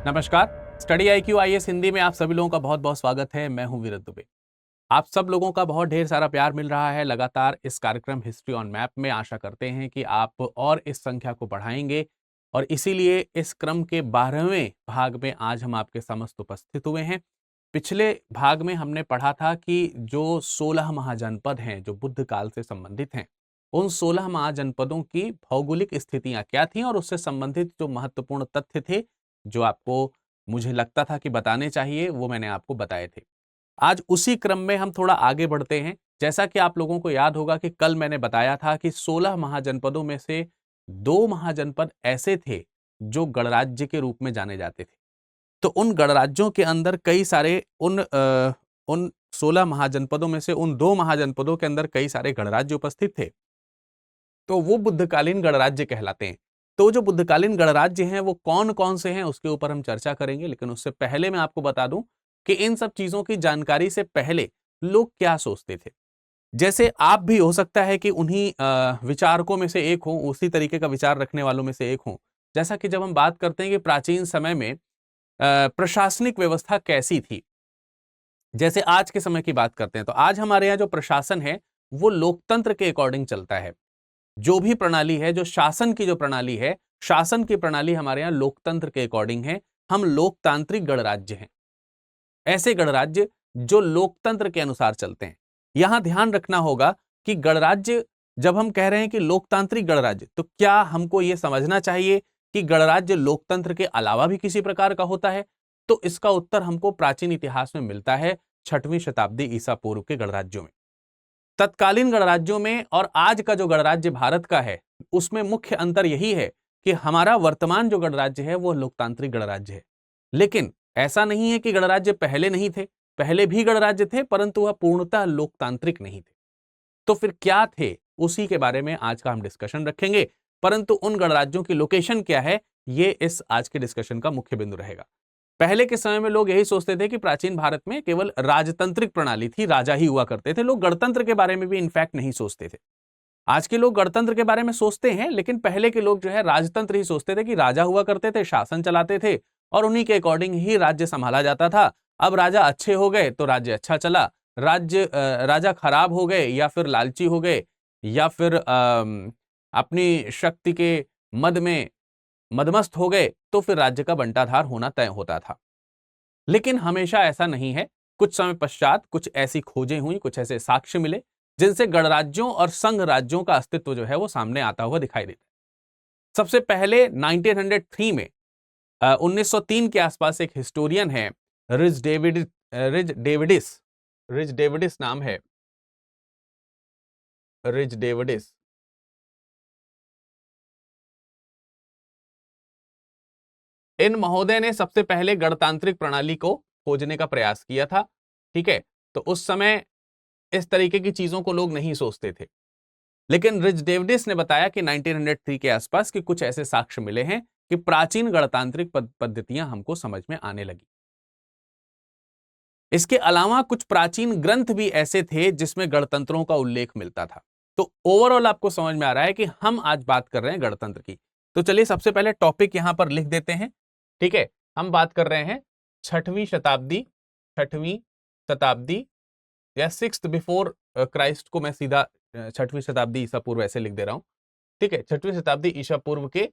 नमस्कार। Study IQ IAS Hindi में आप सभी लोगों का बहुत बहुत स्वागत है। मैं हूं वीरत दुबे। आप सब लोगों का बहुत ढेर सारा प्यार मिल रहा है लगातार इस कार्यक्रम हिस्ट्री ऑन मैप में। आशा करते हैं कि आप और इस संख्या को बढ़ाएंगे और इसीलिए इस क्रम के 12वें भाग में आज हम आपके समस्त उपस्थित हुए हैं। पिछले भाग में हमने पढ़ा था कि जो 16 महाजनपद हैं जो बुद्ध काल से संबंधित हैं, उन 16 महाजनपदों की भौगोलिक स्थितियां क्या थीं और उससे संबंधित जो महत्वपूर्ण तथ्य थे, जो आपको मुझे लगता था कि बताने चाहिए, वो मैंने आपको बताए थे। आज उसी क्रम में हम थोड़ा आगे बढ़ते हैं। जैसा कि आप लोगों को याद होगा कि कल मैंने बताया था कि 16 महाजनपदों में से 2 महाजनपद ऐसे थे जो गणराज्य के रूप में जाने जाते थे। तो उन गणराज्यों के अंदर कई सारे उन 16 महाजनपदों में से उन 2 महाजनपदों के अंदर कई सारे गणराज्य उपस्थित थे। तो वो बुद्धकालीन गणराज्य कहलाते हैं। तो जो बुद्धकालीन गणराज्य हैं वो कौन-कौन से हैं उसके ऊपर हम चर्चा करेंगे, लेकिन उससे पहले मैं आपको बता दूं कि इन सब चीजों की जानकारी से पहले लोग क्या सोचते थे। जैसे आप भी हो सकता है कि उन्हीं विचारकों में से एक हो, उसी तरीके का विचार रखने वालों में से एक हो। जैसा कि जब हम बात करते हैं कि प्राचीन समय में प्रशासनिक व्यवस्था कैसी थी, जैसे आज के समय की बात करते हैं, तो आज हमारे यहाँ जो प्रशासन है वो लोकतंत्र के अकॉर्डिंग चलता है। जो भी प्रणाली है, जो शासन की जो प्रणाली है, शासन की प्रणाली हमारे यहाँ लोकतंत्र के अकॉर्डिंग है। हम लोकतांत्रिक गणराज्य हैं। ऐसे गणराज्य जो लोकतंत्र के अनुसार चलते हैं। यहां ध्यान रखना होगा कि गणराज्य, जब हम कह रहे हैं कि लोकतांत्रिक गणराज्य, तो क्या हमको यह समझना चाहिए कि गणराज्य लोकतंत्र के अलावा भी किसी प्रकार का होता है? तो इसका उत्तर हमको प्राचीन इतिहास में मिलता है 6वीं शताब्दी ईसा पूर्व के गणराज्यों में। तत्कालीन गणराज्यों में और आज का जो गणराज्य भारत का है, उसमें मुख्य अंतर यही है कि हमारा वर्तमान जो गणराज्य है वो लोकतांत्रिक गणराज्य है। लेकिन ऐसा नहीं है कि गणराज्य पहले नहीं थे, पहले भी गणराज्य थे, परंतु वह पूर्णतः लोकतांत्रिक नहीं थे। तो फिर क्या थे, उसी के बारे में आज का हम डिस्कशन रखेंगे। परंतु उन गणराज्यों की लोकेशन क्या है, ये इस आज के डिस्कशन का मुख्य बिंदु रहेगा। पहले के समय में लोग यही सोचते थे कि प्राचीन भारत में केवल राजतांत्रिक प्रणाली थी, राजा ही हुआ करते थे। लोग गणतंत्र के बारे में भी इनफैक्ट नहीं सोचते थे। आज के लोग गणतंत्र के बारे में सोचते हैं, लेकिन पहले के लोग जो है राजतंत्र ही सोचते थे कि राजा हुआ करते थे, शासन चलाते थे और उन्हीं के अकॉर्डिंग ही राज्य संभाला जाता था। अब राजा अच्छे हो गए तो राज्य अच्छा चला, राजा खराब हो गए या फिर लालची हो गए या फिर अपनी शक्ति के मद में मदमस्त हो गए, तो फिर राज्य का बंटाधार होना तय होता था। लेकिन हमेशा ऐसा नहीं है। कुछ समय पश्चात कुछ ऐसी खोजें हुई, कुछ ऐसे साक्ष्य मिले जिनसे गणराज्यों और संघ राज्यों का अस्तित्व जो है वो सामने आता हुआ दिखाई देता है। सबसे पहले 1903 में 1903 के आसपास एक हिस्टोरियन है, रिज डेविडिस नाम है, रिज डेविडिस। इन महोदय ने सबसे पहले गणतांत्रिक प्रणाली को खोजने का प्रयास किया था। ठीक है, तो उस समय इस तरीके की चीजों को लोग नहीं सोचते थे। लेकिन रिच डेविडिस ने बताया कि 1903 के आसपास के कुछ ऐसे साक्ष्य मिले हैं कि प्राचीन गणतांत्रिक पद्धतियां हमको समझ में आने लगी। इसके अलावा कुछ प्राचीन ग्रंथ भी ऐसे थे जिसमें गणतंत्रों का उल्लेख मिलता था। तो ओवरऑल आपको समझ में आ रहा है कि हम आज बात कर रहे हैं गणतंत्र की। तो चलिए सबसे पहले टॉपिक यहां पर लिख देते हैं। ठीक है, हम बात कर रहे हैं 6वीं शताब्दी या 6th बिफोर क्राइस्ट को मैं सीधा 6वीं शताब्दी ईसा पूर्व ऐसे लिख दे रहा हूं। ठीक है, 6वीं शताब्दी ईसा पूर्व के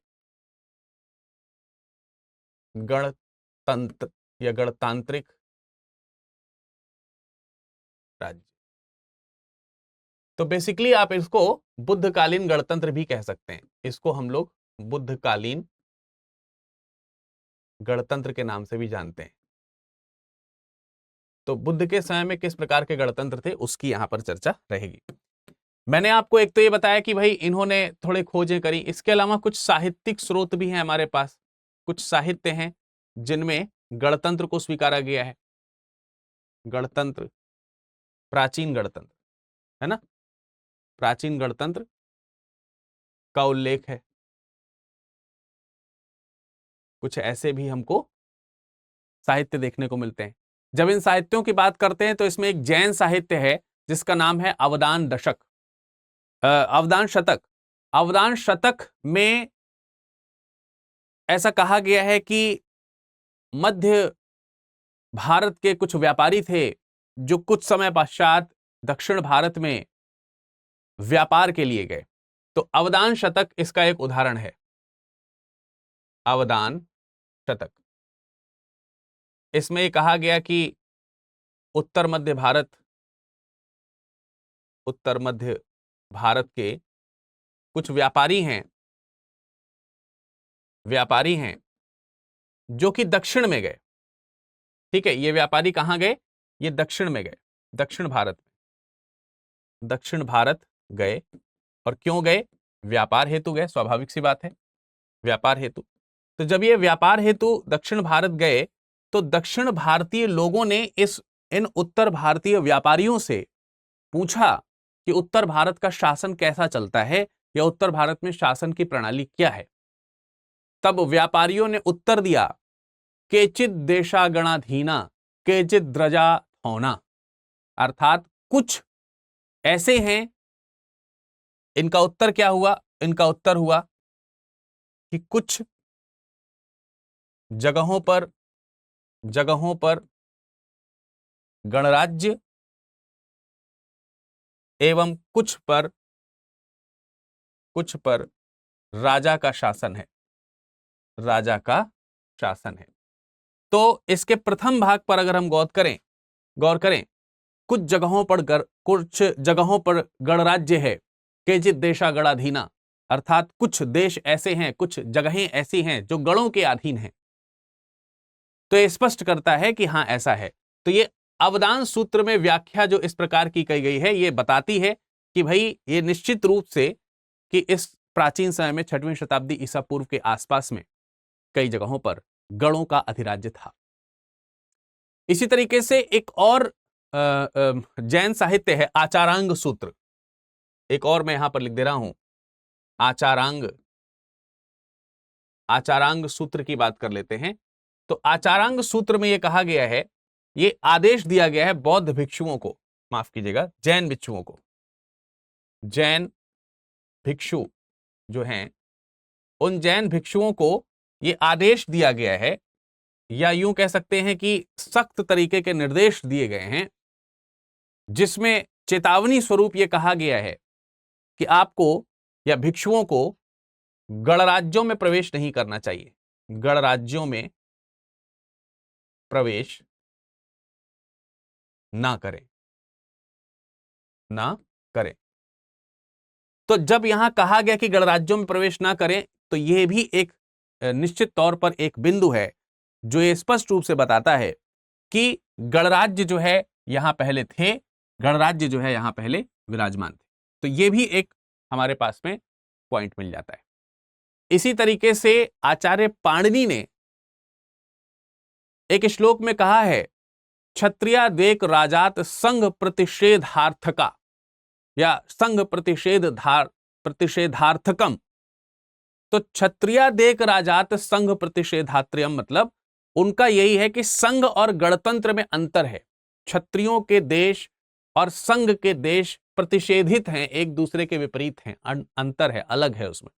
गणतंत्र या गणतांत्रिक राज्य। तो बेसिकली आप इसको बुद्धकालीन गणतंत्र भी कह सकते हैं। इसको हम लोग बुद्धकालीन गणतंत्र के नाम से भी जानते हैं। तो बुद्ध के समय में किस प्रकार के गणतंत्र थे उसकी यहां पर चर्चा रहेगी। मैंने आपको एक तो ये बताया कि भाई इन्होंने थोड़े खोजें करी, इसके अलावा कुछ साहित्यिक स्रोत भी हैं हमारे पास। कुछ साहित्य हैं जिनमें गणतंत्र को स्वीकारा गया है। गणतंत्र, प्राचीन गणतंत्र, है ना, प्राचीन गणतंत्र का उल्लेख है। कुछ ऐसे भी हमको साहित्य देखने को मिलते हैं। जब इन साहित्यों की बात करते हैं तो इसमें एक जैन साहित्य है जिसका नाम है अवदान दशक, अवदान शतक। अवदान शतक में ऐसा कहा गया है कि मध्य भारत के कुछ व्यापारी थे जो कुछ समय पश्चात दक्षिण भारत में व्यापार के लिए गए। तो अवदान शतक इसका एक उदाहरण है। अवदान शतक, इसमें कहा गया कि उत्तर मध्य भारत के कुछ व्यापारी हैं जो कि दक्षिण में गए। ठीक है, ये व्यापारी कहां गए? ये दक्षिण में गए, दक्षिण भारत गए। और क्यों गए? व्यापार हेतु गए, स्वाभाविक सी बात है, व्यापार हेतु। तो जब ये व्यापार हेतु दक्षिण भारत गए तो दक्षिण भारतीय लोगों ने इन उत्तर भारतीय व्यापारियों से पूछा कि उत्तर भारत का शासन कैसा चलता है या उत्तर भारत में शासन की प्रणाली क्या है। तब व्यापारियों ने उत्तर दिया, केचित देशागणाधीना केचित द्रजा होना, अर्थात कुछ ऐसे हैं। इनका उत्तर क्या हुआ? इनका उत्तर हुआ कि कुछ जगहों पर गणराज्य एवं कुछ पर राजा का शासन है, तो इसके प्रथम भाग पर अगर हम गौर करें, कुछ जगहों पर गणराज्य है, केचित देशा गणाधीना, अर्थात कुछ देश ऐसे हैं, कुछ जगहें ऐसी हैं जो गणों के अधीन हैं। तो ये स्पष्ट करता है कि हां ऐसा है। तो ये अवदान सूत्र में व्याख्या जो इस प्रकार की कही गई है, ये बताती है कि भाई ये निश्चित रूप से कि इस प्राचीन समय में 6वीं शताब्दी ईसा पूर्व के आसपास में कई जगहों पर गणों का अधिराज्य था। इसी तरीके से एक और जैन साहित्य है आचारांग सूत्र, एक और मैं यहां पर लिख दे रहा हूं, आचारांग सूत्र की बात कर लेते हैं। तो आचारांग सूत्र में यह कहा गया है, ये आदेश दिया गया है बौद्ध भिक्षुओं को, माफ कीजिएगा जैन भिक्षुओं को, जैन भिक्षु जो हैं उन जैन भिक्षुओं को यह आदेश दिया गया है, या यूं कह सकते हैं कि सख्त तरीके के निर्देश दिए गए हैं, जिसमें चेतावनी स्वरूप यह कहा गया है कि आपको या भिक्षुओं को गणराज्यों में प्रवेश नहीं करना चाहिए, गणराज्यों में प्रवेश ना करें। तो जब यहां कहा गया कि गणराज्यों में प्रवेश ना करें, तो यह भी एक निश्चित तौर पर एक बिंदु है जो ये स्पष्ट रूप से बताता है कि गणराज्य जो है यहां पहले थे, गणराज्य जो है यहां पहले विराजमान थे। तो यह भी एक हमारे पास में पॉइंट मिल जाता है। इसी तरीके से आचार्य पाणिनि ने एक श्लोक में कहा है, क्षत्रिया देक राजात संघ प्रतिषेधार्थका या संघ प्रतिषेधार्थकम। तो क्षत्रिया देक राजात संघ प्रतिषेधात्र्यम, मतलब उनका यही है कि संघ और गणतंत्र में अंतर है। क्षत्रियों के देश और संघ के देश प्रतिषेधित हैं, एक दूसरे के विपरीत हैं, अंतर है, अलग है उसमें।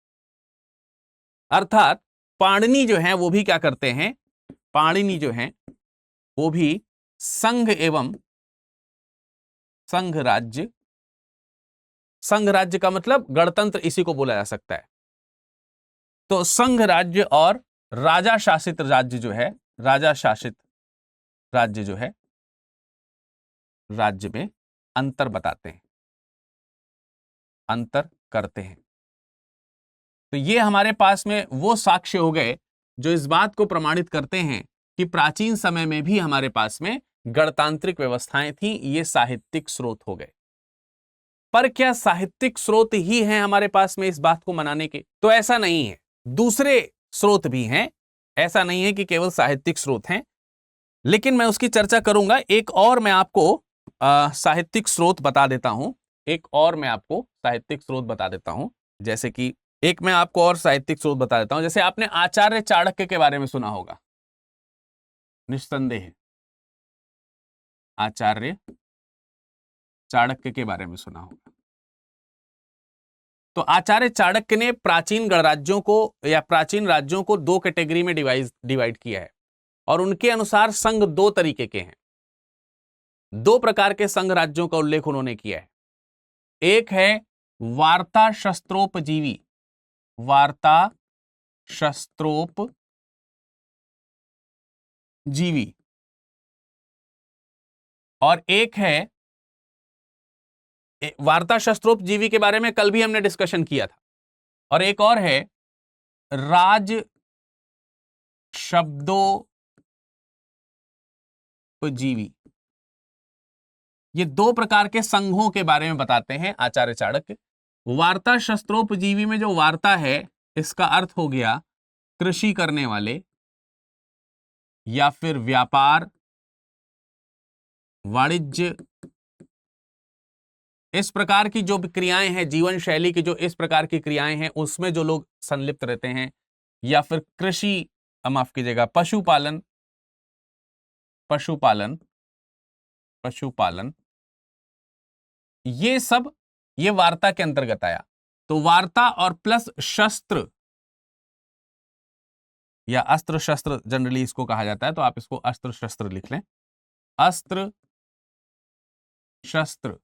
अर्थात पाणिनि जो है वो भी क्या करते हैं, पाणिनि जो है वो भी संघ एवं संघ राज्य का मतलब गणतंत्र, इसी को बोला जा सकता है। तो संघ राज्य और राजा शासित राज्य जो है, राज्य में अंतर बताते हैं, अंतर करते हैं। तो ये हमारे पास में वो साक्ष्य हो गए जो इस बात को प्रमाणित करते हैं कि प्राचीन समय में भी हमारे पास में गणतांत्रिक व्यवस्थाएं थी। ये साहित्यिक स्रोत हो गए। पर क्या साहित्यिक स्रोत ही हैं हमारे पास में इस बात को मनाने के? तो ऐसा नहीं है, दूसरे स्रोत भी हैं, ऐसा नहीं है कि केवल साहित्यिक स्रोत हैं। लेकिन मैं उसकी चर्चा करूंगा। एक और मैं आपको साहित्यिक स्रोत बता देता हूं, जैसे कि एक मैं आपको और साहित्यिक स्रोत बता देता हूं। जैसे आपने आचार्य चाणक्य के बारे में सुना होगा, निस्संदेह आचार्य चाणक्य के बारे में सुना होगा। तो आचार्य चाणक्य ने प्राचीन गणराज्यों को या प्राचीन राज्यों को दो कैटेगरी में डिवाइड किया है। और उनके अनुसार संघ दो तरीके के हैं। दो प्रकार के संघ राज्यों का उल्लेख उन्होंने किया है। एक है वार्ता शस्त्रोपजीवी, वार्ता शस्त्रोपजीवी, और एक है वार्ता शस्त्रोपजीवी के बारे में कल भी हमने डिस्कशन किया था, और एक और है राज शब्दोपजीवी। ये दो प्रकार के संघों के बारे में बताते हैं आचार्य चाणक्य। वार्ता शस्त्रोपजीवी में जो वार्ता है इसका अर्थ हो गया कृषि करने वाले या फिर व्यापार, वाणिज्य, इस प्रकार की जो भी क्रियाएं हैं, जीवन शैली की जो इस प्रकार की क्रियाएं हैं उसमें जो लोग संलिप्त रहते हैं, या फिर कृषि, माफ कीजिएगा, पशुपालन, पशुपालन, पशुपालन, ये सब ये वार्ता के अंतर्गत आया। तो वार्ता और प्लस शस्त्र या अस्त्र शस्त्र जनरली इसको कहा जाता है, तो आप इसको अस्त्र शस्त्र लिख लें। अस्त्र शस्त्र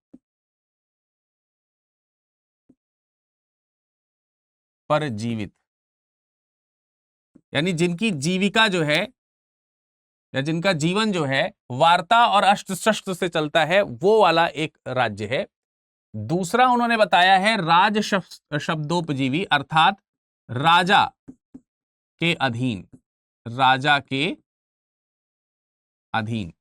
पर जीवित, यानी जिनकी जीविका जो है या जिनका जीवन जो है वार्ता और अस्त्र शस्त्र से चलता है, वो वाला एक राज्य है। दूसरा उन्होंने बताया है राज शब्दोपजीवी, अर्थात राजा के अधीन, राजा के अधीन।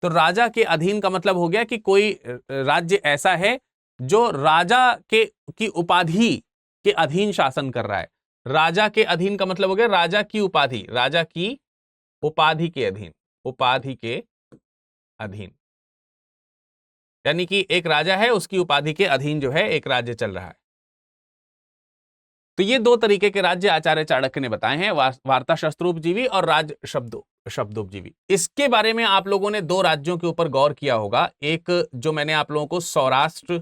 तो राजा के अधीन का मतलब हो गया कि कोई राज्य ऐसा है जो राजा की उपाधि के अधीन शासन कर रहा है। राजा के अधीन का मतलब हो गया राजा की उपाधि, राजा की उपाधि के अधीन, उपाधि के अधीन, यानी कि एक राजा है उसकी उपाधि के अधीन जो है एक राज्य चल रहा है। तो ये दो तरीके के राज्य आचार्य चाणक्य ने बताए हैं, वार्ता शस्त्रोपजीवी और राज शब्दोपजीवी। इसके बारे में आप लोगों ने दो राज्यों के ऊपर गौर किया होगा। एक जो मैंने आप लोगों को सौराष्ट्र,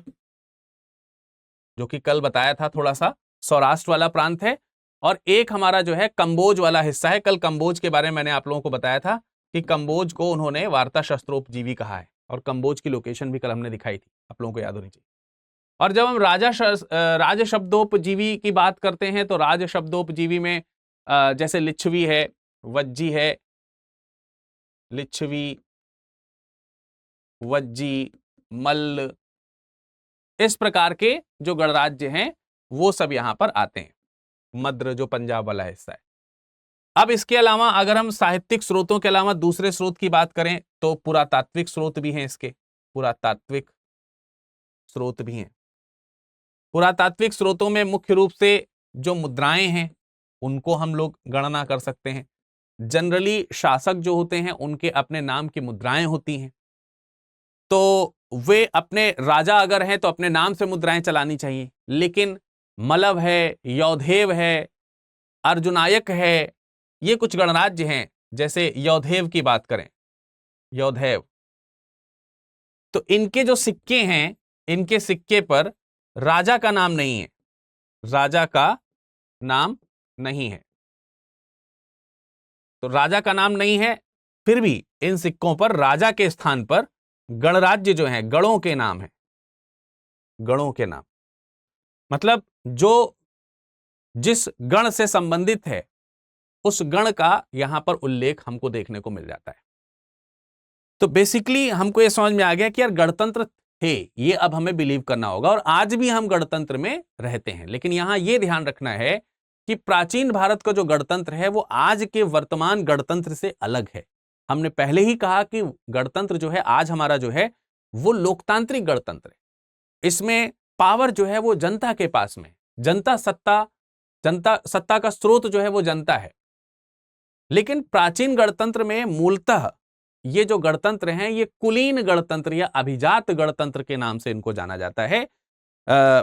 जो कि कल बताया था, थोड़ा सा सौराष्ट्र वाला प्रांत है, और एक हमारा जो है कंबोज वाला हिस्सा है। कल कंबोज के बारे में मैंने आप लोगों को बताया था कि कंबोज को उन्होंने वार्ता शस्त्रोपजीवी कहा है, और कंबोज की लोकेशन भी कल हमने दिखाई थी, आप लोगों को याद होनी चाहिए। और जब हम राज शब्दोपजीवी की बात करते हैं तो राज शब्दोपजीवी में जैसे लिच्छवी है, वज्जी है, लिच्छवी, वज्जी, मल्ल, इस प्रकार के जो गणराज्य हैं वो सब यहां पर आते हैं। मद्र जो पंजाब वाला हिस्सा है। अब इसके अलावा अगर हम साहित्यिक स्रोतों के अलावा दूसरे स्रोत की बात करें तो पुरातात्विक स्रोत भी हैं, इसके पुरातात्विक स्रोत भी हैं। पुरातात्विक स्रोतों में मुख्य रूप से जो मुद्राएं हैं उनको हम लोग गणना कर सकते हैं। जनरली शासक जो होते हैं उनके अपने नाम की मुद्राएं होती हैं, तो वे अपने राजा अगर हैं तो अपने नाम से मुद्राएं चलानी चाहिए। लेकिन मलव है, यौधेव है, अर्जुनायक है, ये कुछ गणराज्य हैं। जैसे यौधेव की बात करें, यौधेव, तो इनके जो सिक्के हैं, इनके सिक्के पर राजा का नाम नहीं है, राजा का नाम नहीं है। तो राजा का नाम नहीं है, फिर भी इन सिक्कों पर राजा के स्थान पर गणराज्य जो हैं, गणों के नाम है, गणों के नाम, मतलब जो जिस गण से संबंधित है उस गण का यहां पर उल्लेख हमको देखने को मिल जाता है। तो बेसिकली हमको यह समझ में आ गया कि यार गणतंत्र थे, ये अब हमें बिलीव करना होगा, और आज भी हम गणतंत्र में रहते हैं। लेकिन यहां यह ध्यान रखना है कि प्राचीन भारत का जो गणतंत्र है वो आज के वर्तमान गणतंत्र से अलग है। हमने पहले ही कहा कि गणतंत्र जो है आज हमारा जो है वो लोकतांत्रिक गणतंत्र है। इसमें पावर जो है वो जनता के पास में, जनता सत्ता का स्रोत जो है वो जनता है। लेकिन प्राचीन गणतंत्र में मूलतः ये जो गणतंत्र हैं ये कुलीन गणतंत्र या अभिजात गणतंत्र के नाम से इनको जाना जाता है।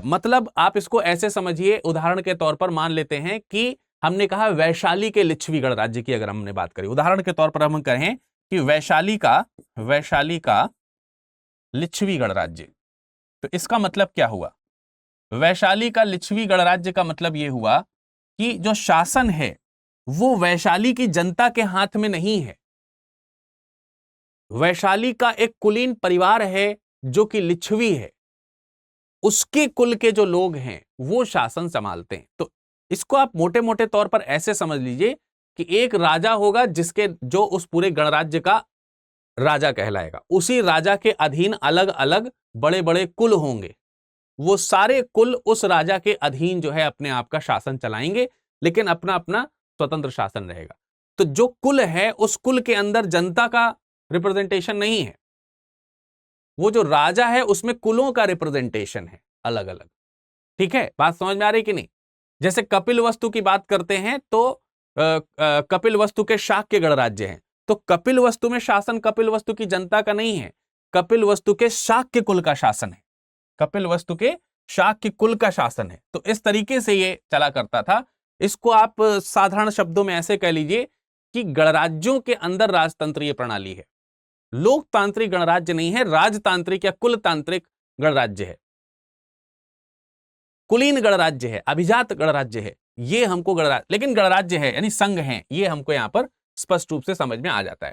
मतलब आप इसको ऐसे समझिए, उदाहरण के तौर पर मान लेते हैं कि हमने कहा वैशाली के लिच्छवी गणराज्य की अगर हमने बात करी, उदाहरण के तौर पर हम कहें कि वैशाली का लिच्छवी गणराज्य, तो इसका मतलब क्या हुआ? वैशाली का लिच्छवी गणराज्य का मतलब यह हुआ कि जो शासन है वो वैशाली की जनता के हाथ में नहीं है, वैशाली का एक कुलीन परिवार है जो कि लिच्छवी है, उसके कुल के जो लोग हैं वो शासन संभालते हैं। तो इसको आप मोटे मोटे तौर पर ऐसे समझ लीजिए कि एक राजा होगा जिसके जो उस पूरे गणराज्य का राजा कहलाएगा, उसी राजा के अधीन अलग अलग बड़े बड़े कुल होंगे, वो सारे कुल उस राजा के अधीन जो है अपने आप का शासन चलाएंगे, लेकिन अपना अपना स्वतंत्र शासन रहेगा। तो जो कुल है उस कुल के अंदर जनता का रिप्रेजेंटेशन नहीं है, वो जो राजा है उसमें कुलों का रिप्रेजेंटेशन है अलग अलग। ठीक है, बात समझ में आ रही कि नहीं? जैसे कपिल वस्तु की बात करते हैं तो कपिल वस्तु के शाक्य गणराज्य हैं, तो कपिल वस्तु में शासन कपिल वस्तु की जनता का नहीं है, कपिल वस्तु के शाक्य कुल का शासन है, कपिल वस्तु के शाक्य कुल का शासन है। तो इस तरीके से ये चला करता था। इसको आप साधारण शब्दों में ऐसे कह लीजिए कि गणराज्यों के अंदर राजतंत्रीय प्रणाली है, लोकतांत्रिक गणराज्य नहीं है, राजतांत्रिक या कुलतांत्रिक गणराज्य है, कुलीन गणराज्य है, अभिजात गणराज्य है, ये हमको गणराज्य, लेकिन गणराज्य है यानी संघ है, ये हमको यहां पर स्पष्ट रूप से समझ में आ जाता है।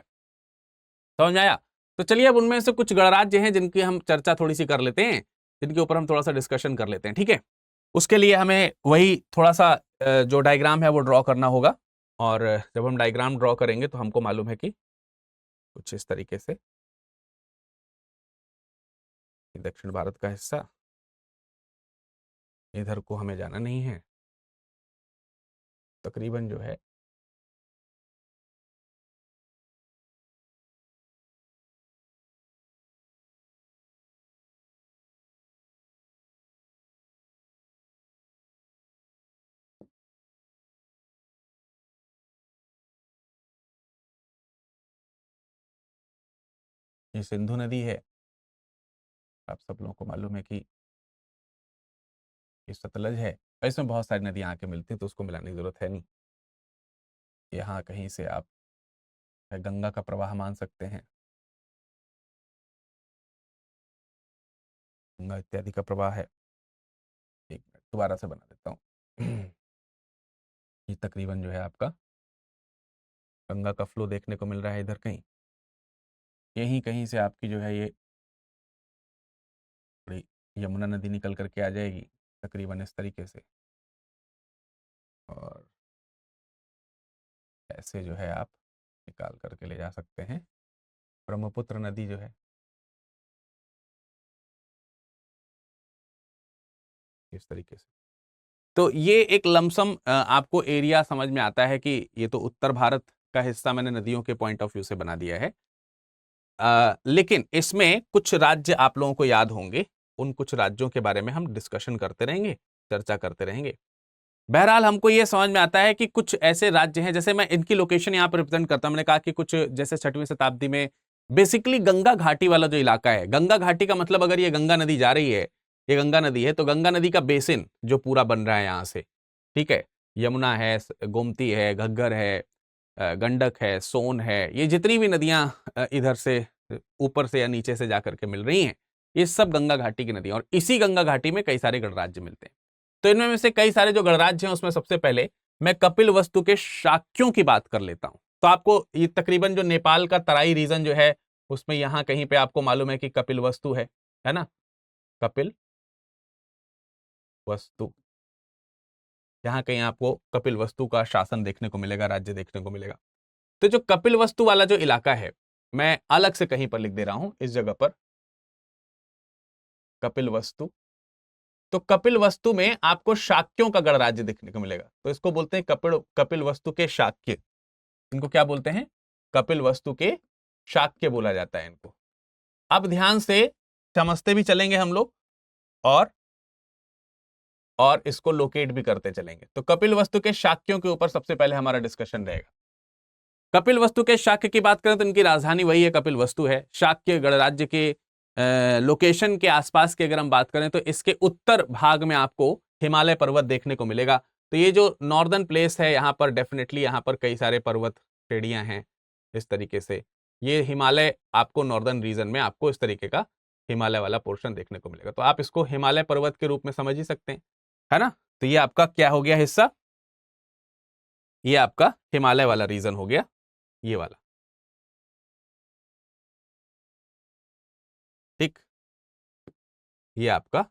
समझ में आया? तो चलिए अब उनमें से कुछ गणराज्य हैं जिनकी हम चर्चा थोड़ी सी कर लेते हैं, जिनके ऊपर हम थोड़ा सा डिस्कशन कर लेते हैं। ठीक है, उसके लिए हमें वही थोड़ा सा जो डायग्राम है वो ड्रॉ करना होगा, और जब हम डायग्राम ड्रॉ करेंगे तो हमको मालूम है कि कुछ इस तरीके से दक्षिण भारत का हिस्सा, इधर को हमें जाना नहीं है, तकरीबन जो है ये सिंधु नदी है। आप सब लोगों को मालूम है कि ये सतलज है, और इसमें बहुत सारी नदियां आके मिलती हैं तो उसको मिलाने की जरूरत है नहीं। यहाँ कहीं से आप गंगा का प्रवाह मान सकते हैं, गंगा इत्यादि का प्रवाह है। एक मिनट दोबारा से बना देता हूँ। ये तकरीबन जो है आपका गंगा का फ्लो देखने को मिल रहा है इधर कहीं, यहीं कहीं से आपकी जो है ये बड़ी यमुना नदी निकल करके आ जाएगी तकरीबन इस तरीके से, और ऐसे जो है आप निकाल करके ले जा सकते हैं। ब्रह्मपुत्र नदी जो है इस तरीके से। तो ये एक लमसम आपको एरिया समझ में आता है कि ये तो उत्तर भारत का हिस्सा मैंने नदियों के पॉइंट ऑफ व्यू से बना दिया है। लेकिन इसमें कुछ राज्य आप लोगों को याद होंगे, उन कुछ राज्यों के बारे में हम डिस्कशन करते रहेंगे, चर्चा करते रहेंगे। बहरहाल हमको ये समझ में आता है कि कुछ ऐसे राज्य हैं, जैसे मैं इनकी लोकेशन यहाँ पर रिप्रेजेंट करता हूं। मैंने कहा कि कुछ जैसे 6वीं शताब्दी में बेसिकली गंगा घाटी वाला जो इलाका है, गंगा घाटी का मतलब अगर ये गंगा नदी जा रही है, ये गंगा नदी है, तो गंगा नदी का बेसिन जो पूरा बन रहा है यहाँ से, ठीक है, यमुना है, गोमती है, घग्गर है, गंडक है, सोन है, ये जितनी भी नदियां इधर से ऊपर से या नीचे से जाकर के मिल रही हैं, ये सब गंगा घाटी की नदियां, और इसी गंगा घाटी में कई सारे गणराज्य मिलते हैं। तो इनमें में से कई सारे जो गणराज्य हैं उसमें सबसे पहले मैं कपिल वस्तु के शाक्यों की बात कर लेता हूं। तो आपको ये तकरीबन जो नेपाल का तराई रीजन जो है उसमें यहां कहीं पे आपको मालूम है कि कपिल वस्तु है ना, कपिल वस्तु, यहां कहीं आपको कपिल वस्तु का शासन देखने को मिलेगा, राज्य देखने को मिलेगा। तो जो कपिल वस्तु वाला जो इलाका है, मैं अलग से कहीं पर लिख दे रहा हूं इस जगह पर, कपिल वस्तु। तो कपिल वस्तु में आपको शाक्यों का गणराज्य देखने को मिलेगा, तो इसको बोलते हैं कपिल वस्तु के शाक्य। इनको क्या बोलते हैं? कपिल वस्तु के शाक्य बोला जाता है इनको। अब ध्यान से समझते भी चलेंगे हम लोग, और इसको लोकेट भी करते चलेंगे। तो कपिल वस्तु के शाक्यों के ऊपर सबसे पहले हमारा डिस्कशन रहेगा। कपिल वस्तु के शाक्य की बात करें तो इनकी राजधानी वही है, कपिल वस्तु है। शाक्य गणराज्य के लोकेशन के आसपास की अगर हम बात करें तो इसके उत्तर भाग में आपको हिमालय पर्वत देखने को मिलेगा। तो ये जो नॉर्दर्न प्लेस है यहाँ पर डेफिनेटली यहाँ पर कई सारे पर्वत श्रेणियां हैं इस तरीके से। ये हिमालय आपको नॉर्दर्न रीजन में आपको इस तरीके का हिमालय वाला पोर्शन देखने को मिलेगा। तो आप इसको हिमालय पर्वत के रूप में समझ ही सकते हैं, है ना। तो ये आपका क्या हो गया हिस्सा, ये आपका हिमालय वाला रीजन हो गया, ये वाला। ठीक, ये आपका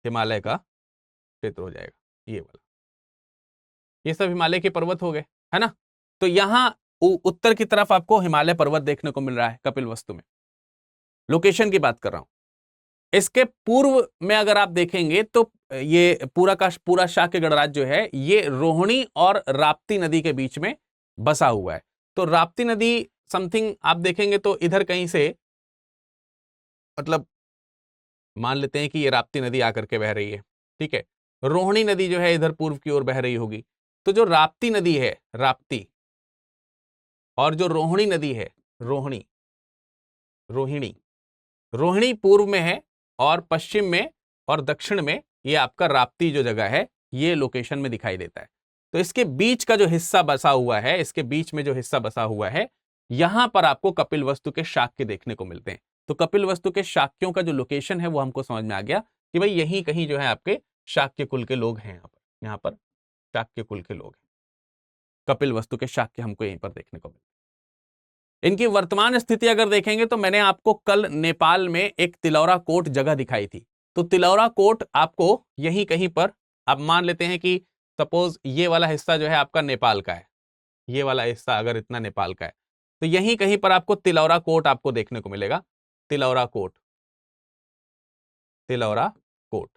हिमालय का क्षेत्र हो जाएगा, ये वाला, ये सब हिमालय के पर्वत हो गए, है ना। तो यहां उत्तर की तरफ आपको हिमालय पर्वत देखने को मिल रहा है कपिलवस्तु में, लोकेशन की बात कर रहा हूं। इसके पूर्व में अगर आप देखेंगे तो ये पूरा का पूरा शाक्य गणराज्य जो है ये रोहिणी और राप्ती नदी के बीच में बसा हुआ है। तो राप्ती नदी समथिंग आप देखेंगे तो इधर कहीं से, मतलब मान लेते हैं कि ये राप्ती नदी आकर के बह रही है, ठीक है। रोहिणी नदी जो है इधर पूर्व की ओर बह रही होगी। तो जो राप्ती नदी है, राप्ती, और जो रोहिणी नदी है, रोहिणी, रोहिणी, रोहिणी पूर्व में है और पश्चिम में और दक्षिण में ये आपका राप्ती जो जगह है ये लोकेशन में दिखाई देता है। तो इसके बीच का जो हिस्सा बसा हुआ है, इसके बीच में जो हिस्सा बसा हुआ है, यहां पर आपको कपिलवस्तु के शाक्य देखने को मिलते हैं। तो कपिलवस्तु के शाक्यों का जो लोकेशन है वो हमको समझ में आ गया कि भाई यहीं कहीं जो है आपके शाक्य कुल के लोग हैं। यहाँ पर शाक्य कुल के लोग हैं, कपिलवस्तु के शाक्य हमको यहीं पर देखने को मिलते हैं। इनकी वर्तमान स्थिति अगर देखेंगे तो मैंने आपको कल नेपाल में एक तिलौरा कोट जगह दिखाई थी। तो तिलौरा कोट आपको यहीं कहीं पर, आप मान लेते हैं कि सपोज ये वाला हिस्सा जो है आपका नेपाल का है, ये वाला हिस्सा अगर इतना नेपाल का है तो यहीं कहीं पर आपको तिलौरा कोट आपको देखने को मिलेगा। तिलौरा कोट, तिलौरा कोट,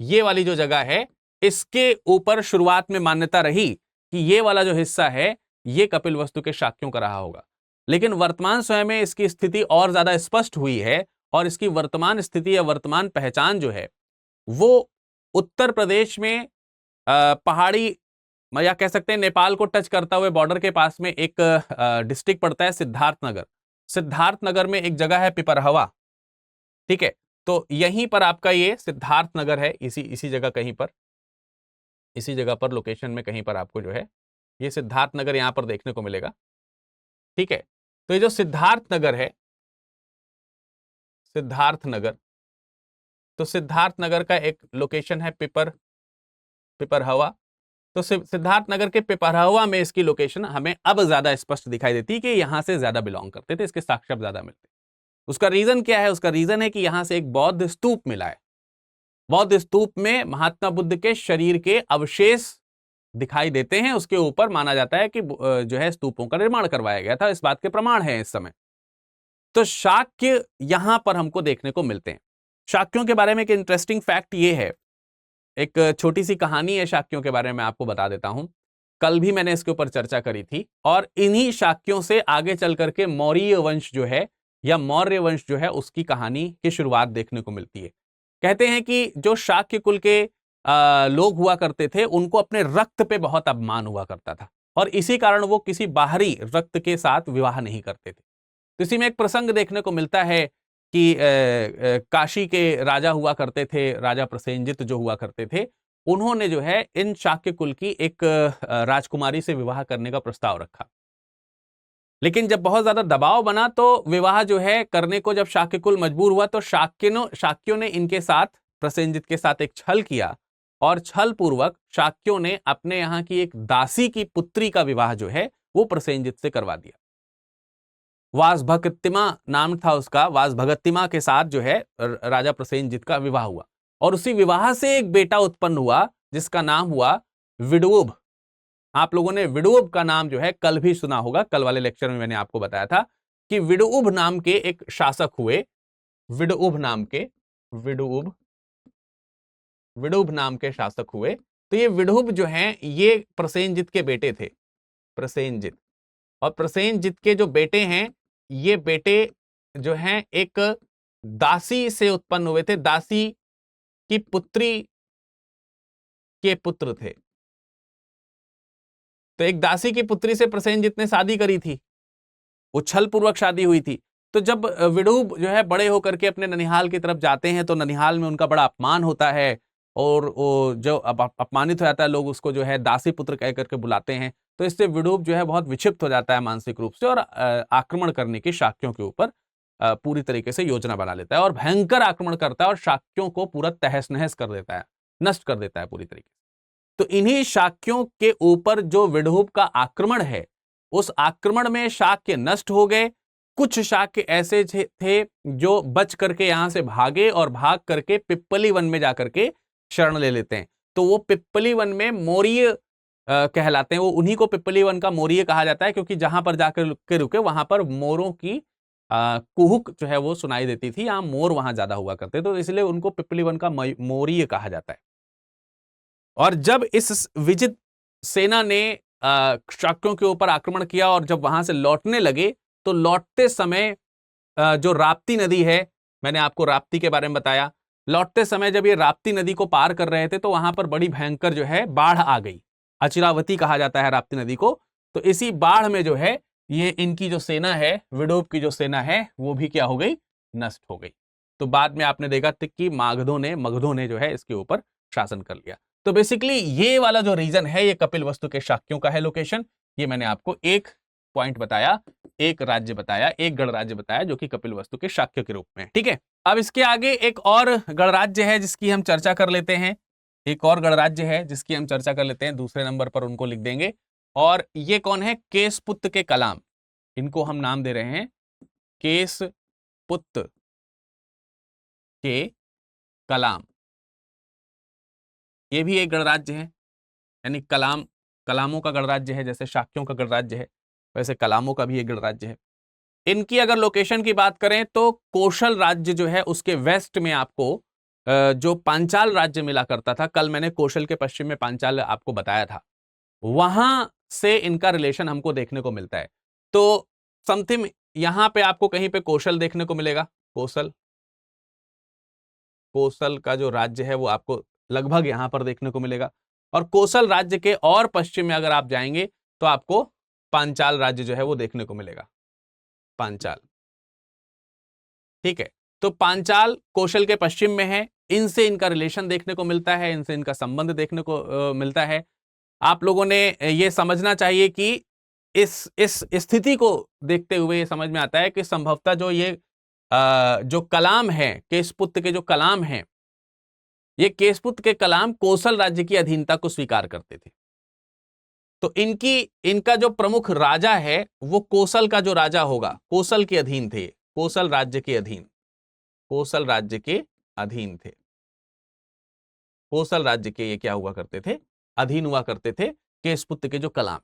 ये वाली जो जगह है इसके ऊपर शुरुआत में मान्यता रही कि ये वाला जो हिस्सा है ये कपिलवस्तु के शाक्यों का रहा होगा। लेकिन वर्तमान समय में इसकी स्थिति और ज्यादा स्पष्ट हुई है और इसकी वर्तमान स्थिति या वर्तमान पहचान जो है वो उत्तर प्रदेश में पहाड़ी, या कह सकते हैं नेपाल को टच करता हुए बॉर्डर के पास में एक डिस्ट्रिक्ट पड़ता है सिद्धार्थनगर। सिद्धार्थनगर में एक जगह है पिपरहवा, ठीक है। तो यहीं पर आपका ये सिद्धार्थनगर है, इसी जगह कहीं पर, इसी जगह पर लोकेशन में कहीं पर आपको जो है ये सिद्धार्थनगर यहां पर देखने को मिलेगा, ठीक है। तो ये जो सिद्धार्थनगर है, सिद्धार्थनगर, तो सिद्धार्थनगर का एक लोकेशन है पिपरहवा। तो सिद्धार्थनगर के पिपरहवा में इसकी लोकेशन हमें अब ज्यादा स्पष्ट दिखाई देती है कि यहां से ज्यादा बिलोंग करते थे, इसके साक्ष्य ज्यादा मिलते। उसका रीजन क्या है? उसका रीजन है कि यहां से एक बौद्ध स्तूप मिला है। बौद्ध स्तूप में महात्मा बुद्ध के शरीर के अवशेष दिखाई देते हैं। उसके ऊपर माना जाता है कि जो है स्तूपों का निर्माण करवाया गया था। इस बात के प्रमाण हैं इस समय। तो शाक्य यहां पर हमको देखने को मिलते हैं। शाक्यों के बारे में एक इंटरेस्टिंग फैक्ट ये है, एक छोटी सी कहानी है शाक्यों के बारे में, आपको बता देता हूं। कल भी मैंने इसके ऊपर चर्चा करी थी और इन्हीं शाक्यों से आगे चल करके मौर्य वंश जो है या मौर्य वंश जो है उसकी कहानी की शुरुआत देखने को मिलती है। कहते हैं कि जो शाक्य कुल के लोग हुआ करते थे उनको अपने रक्त पे बहुत अभिमान हुआ करता था और इसी कारण वो किसी बाहरी रक्त के साथ विवाह नहीं करते थे। तो इसी में एक प्रसंग देखने को मिलता है कि काशी के राजा हुआ करते थे, राजा प्रसेनजित जो हुआ करते थे, उन्होंने जो है इन शाक्य कुल की एक राजकुमारी से विवाह करने का प्रस्ताव रखा। लेकिन जब बहुत ज्यादा दबाव बना तो विवाह जो है करने को जब शाक्य कुल मजबूर हुआ तो शाक्यों ने इनके साथ, प्रसेनजित के साथ एक छल किया और छल पूर्वक शाक्यों ने अपने यहाँ की एक दासी की पुत्री का विवाह जो है वो प्रसेनजित से करवा दिया। वासभगतिमा नाम था उसका, वासभगतिमा के साथ जो है राजा प्रसेनजित का विवाह हुआ और उसी विवाह से एक बेटा उत्पन्न हुआ जिसका नाम हुआ विडूब। आप लोगों ने विडूब का नाम जो है कल भी सुना होगा, कल वाले लेक्चर में मैंने आपको बताया था कि विडूब नाम के एक शासक हुए, विडूब नाम के, विडूब नाम के शासक हुए। तो ये विडूब जो हैं ये प्रसेनजित के बेटे थे, प्रसेनजित। और प्रसेनजित के जो बेटे हैं ये बेटे जो हैं एक दासी से उत्पन्न हुए थे, दासी की पुत्री के पुत्र थे। तो एक दासी की पुत्री से प्रसेनजित ने शादी करी थी, वो छल पूर्वक शादी हुई थी। तो जब विडूब जो है बड़े होकर के अपने ननिहाल की तरफ जाते हैं तो ननिहाल में उनका बड़ा अपमान होता है और वो जो अपमानित हो जाता है, लोग उसको जो है दासी पुत्र कह करके बुलाते हैं। तो इससे विडूब जो है बहुत विक्षिप्त हो जाता है मानसिक रूप से और आक्रमण करने की शाक्यों के ऊपर पूरी तरीके से योजना बना लेता है और भयंकर आक्रमण करता है और शाक्यों को पूरा तहस नहस कर देता है, नष्ट कर देता है पूरी तरीके से। तो इन्हीं शाक्यों के ऊपर जो विडूब का आक्रमण है, उस आक्रमण में शाक्य नष्ट हो गए। कुछ शाक्य ऐसे थे जो बच करके यहां से भागे और भाग करके पिप्पली वन में जाकर के शरण ले लेते हैं। तो वो पिप्पली वन में मौर्य कहलाते हैं। वो उन्हीं को पिप्पली वन का मौर्य कहा जाता है, क्योंकि जहां पर जाकर के रुके वहां पर मोरों की कुहुक जो है वो सुनाई देती थी। यहाँ मोर वहां ज्यादा हुआ करते, तो इसलिए उनको पिप्पली वन का मौर्य कहा जाता है। और जब इस विजित सेना ने शाक्यों के ऊपर आक्रमण किया और जब वहां से लौटने लगे, तो लौटते समय जो राप्ती नदी है, मैंने आपको राप्ती के बारे में बताया, लौटते समय जब ये राप्ती नदी को पार कर रहे थे तो वहां पर बड़ी भयंकर जो है बाढ़ आ गई। अचिरावती कहा जाता है राप्ती नदी को। तो इसी बाढ़ में जो है ये इनकी जो सेना है, विडोब की जो सेना है, वो भी क्या हो गई, नष्ट हो गई। तो बाद में आपने देखा कि मगधों ने जो है इसके ऊपर शासन कर लिया। तो बेसिकली ये वाला जो रीजन है, ये कपिलवस्तु के शाक्यों का है लोकेशन। ये मैंने आपको एक पॉइंट बताया, एक राज्य बताया, एक गणराज्य बताया जो कि कपिलवस्तु के शाक्य के रूप में। ठीक है, अब इसके आगे एक और गणराज्य है जिसकी हम चर्चा कर लेते हैं। एक और गणराज्य है जिसकी हम चर्चा कर लेते हैं, दूसरे नंबर पर उनको लिख देंगे। और ये कौन है, केसपुत्र के कलाम। इनको हम नाम दे रहे हैं केसपुत्र के कलाम। ये भी एक गणराज्य है, यानी कलामों का गणराज्य है। जैसे शाक्यों का गणराज्य है, वैसे कलामों का भी एक गणराज्य है। इनकी अगर लोकेशन की बात करें तो कौशल राज्य जो है उसके वेस्ट में आपको जो पांचाल राज्य मिला करता था, कल मैंने कौशल के पश्चिम में पांचाल आपको बताया था, वहां से इनका रिलेशन हमको देखने को मिलता है। तो समथिंग यहां पे आपको कहीं पे कौशल देखने को मिलेगा। कौशल का जो राज्य है वो आपको लगभग यहां पर देखने को मिलेगा। और कौशल राज्य के और पश्चिम में अगर आप जाएंगे तो आपको पांचाल राज्य जो है वो देखने को मिलेगा, पांचाल। ठीक है, तो पांचाल कौशल के पश्चिम में है। इनसे इनका रिलेशन देखने को मिलता है, इनसे इनका संबंध देखने को मिलता है। आप लोगों ने ये समझना चाहिए कि इस स्थिति को देखते हुए ये समझ में आता है कि संभवतः जो कलाम है, केशपुत्र के जो कलाम हैं, ये केशपुत्र के कलाम कौशल राज्य की अधीनता को स्वीकार करते थे। तो इनका जो प्रमुख राजा है वो कौशल का जो राजा होगा, कौशल के अधीन थे, कौशल राज्य के अधीन, कौशल राज्य के अधीन थे। कौशल राज्य के ये क्या हुआ करते थे, अधीन हुआ करते थे केशपुत्र के जो कलाम।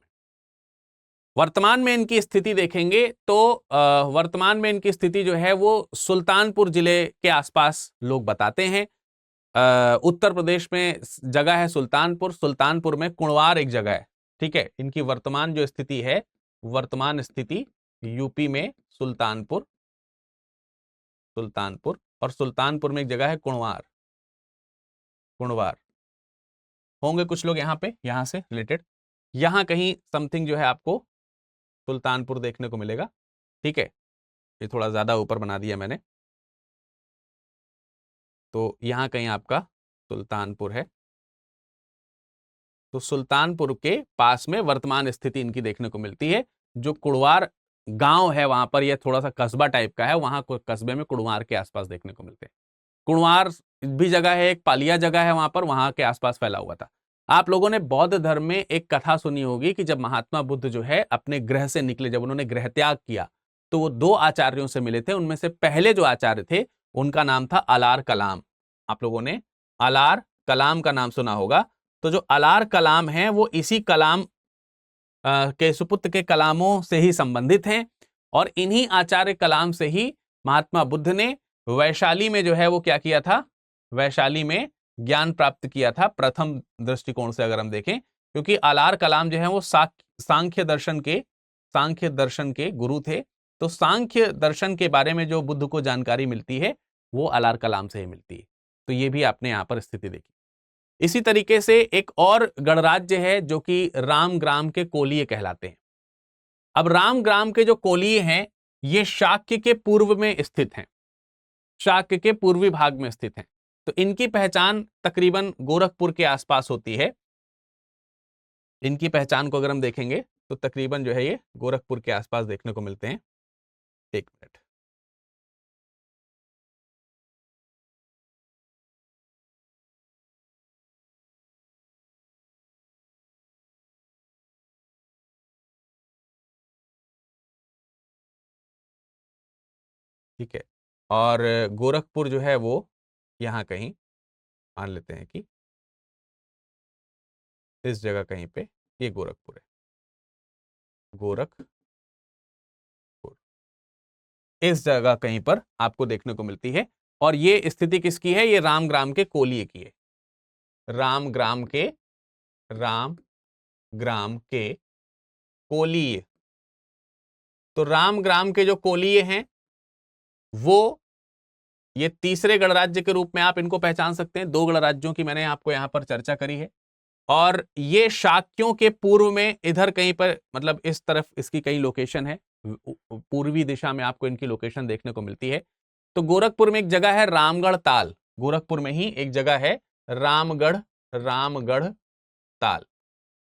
वर्तमान में इनकी स्थिति देखेंगे तो वर्तमान में इनकी स्थिति जो है वो सुल्तानपुर जिले के आसपास लोग बताते हैं। उत्तर प्रदेश में जगह है सुल्तानपुर, सुल्तानपुर में कुणवार एक जगह है। ठीक है, इनकी वर्तमान जो स्थिति है, वर्तमान स्थिति यूपी में सुल्तानपुर, सुल्तानपुर, और सुल्तानपुर में एक जगह है कुणवार, कुणवार। होंगे कुछ लोग यहाँ पे, यहाँ से रिलेटेड, यहाँ कहीं समथिंग जो है आपको सुल्तानपुर देखने को मिलेगा। ठीक है, ये थोड़ा ज्यादा ऊपर बना दिया मैंने, तो यहाँ कहीं आपका सुल्तानपुर है। तो सुल्तानपुर के पास में वर्तमान स्थिति इनकी देखने को मिलती है। जो कुड़वार गांव है वहां पर, यह थोड़ा सा कस्बा टाइप का है, वहां कस्बे में कुड़वार के आसपास देखने को मिलते हैं। कुड़वार भी जगह है, एक पालिया जगह है वहां पर, वहां के आसपास फैला हुआ था। आप लोगों ने बौद्ध धर्म में एक कथा सुनी होगी कि जब महात्मा बुद्ध जो है अपने गृह से निकले, जब उन्होंने गृह त्याग किया, तो वो दो आचार्यों से मिले थे। उनमें से पहले जो आचार्य थे उनका नाम था अलार कलाम। आप लोगों ने अलार कलाम का नाम सुना होगा। तो जो अलार कलाम है वो इसी कलाम के सुपुत्र के कलामों से ही संबंधित हैं। और इन्हीं आचार्य कलाम से ही महात्मा बुद्ध ने वैशाली में जो है वो क्या किया था, वैशाली में ज्ञान प्राप्त किया था, प्रथम दृष्टिकोण से अगर हम देखें। क्योंकि अलार कलाम जो है वो सांख्य दर्शन के गुरु थे। तो सांख्य दर्शन के बारे में जो बुद्ध को जानकारी मिलती है वो अलार कलाम से ही मिलती है। तो ये भी आपने यहां पर स्थिति देखी। इसी तरीके से एक और गणराज्य है जो कि रामग्राम के कोलीय कहलाते हैं। अब रामग्राम के जो कोलीय हैं ये शाक्य के पूर्व में स्थित हैं, शाक्य के पूर्वी भाग में स्थित हैं। तो इनकी पहचान तकरीबन गोरखपुर के आसपास होती है। इनकी पहचान को अगर हम देखेंगे तो तकरीबन जो है ये गोरखपुर के आसपास देखने को मिलते हैं। एक मिनट, ठीक है, और गोरखपुर जो है वो यहाँ कहीं मान लेते हैं कि इस जगह कहीं पे ये गोरखपुर है, गोरखपुर इस जगह कहीं पर आपको देखने को मिलती है। और ये स्थिति किसकी है? ये रामग्राम के कोलिये की है, रामग्राम के, रामग्राम के कोलिये। तो रामग्राम के जो कोलिये हैं वो ये तीसरे गणराज्य के रूप में आप इनको पहचान सकते हैं। 2 गणराज्यों की मैंने आपको यहां पर चर्चा करी है, और ये शाक्यों के पूर्व में इधर कहीं पर, मतलब इस तरफ इसकी कई लोकेशन है, पूर्वी दिशा में आपको इनकी लोकेशन देखने को मिलती है। तो गोरखपुर में एक जगह है रामगढ़ ताल, गोरखपुर में ही एक जगह है रामगढ़ ताल।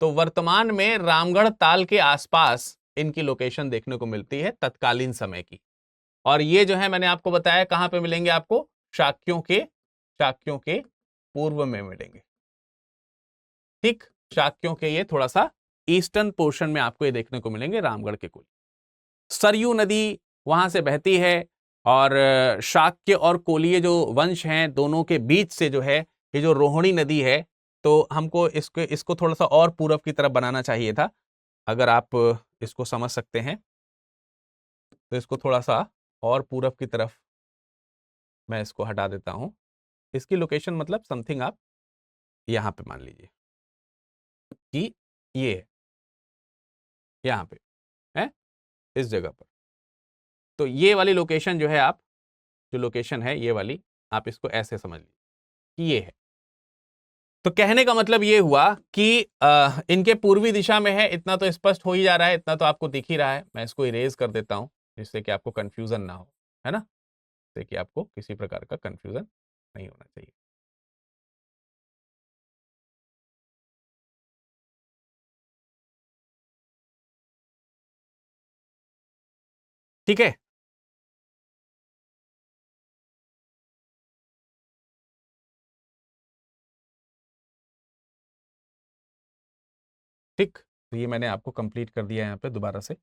तो वर्तमान में रामगढ़ ताल के आसपास इनकी लोकेशन देखने को मिलती है तत्कालीन समय की। और ये जो है मैंने आपको बताया कहां पे मिलेंगे, आपको शाक्यों के पूर्व में मिलेंगे। ठीक, शाक्यों के ये थोड़ा सा ईस्टर्न पोर्शन में आपको ये देखने को मिलेंगे रामगढ़ के कोलिये। सरयू नदी वहां से बहती है, और शाक्य और कोलिये जो वंश हैं दोनों के बीच से जो है ये जो रोहिणी नदी है, तो हमको इसको थोड़ा सा और पूरब की तरफ बनाना चाहिए था। अगर आप इसको समझ सकते हैं तो इसको थोड़ा सा और पूरब की तरफ मैं इसको हटा देता हूं। इसकी लोकेशन मतलब समथिंग आप यहां पे मान लीजिए कि ये है, यहां पे है, इस जगह पर। तो ये वाली लोकेशन जो है, आप जो लोकेशन है ये वाली, आप इसको ऐसे समझ लीजिए कि ये है। तो कहने का मतलब ये हुआ कि इनके पूर्वी दिशा में है, इतना तो स्पष्ट हो ही जा रहा है, इतना तो आपको दिख ही रहा है। मैं इसको इरेज कर देता हूं जिससे कि आपको कंफ्यूजन ना हो, है ना, जिससे कि आपको किसी प्रकार का कंफ्यूजन नहीं होना चाहिए। ठीक है, ठीक, तो ये मैंने आपको कंप्लीट कर दिया यहाँ पे दोबारा से।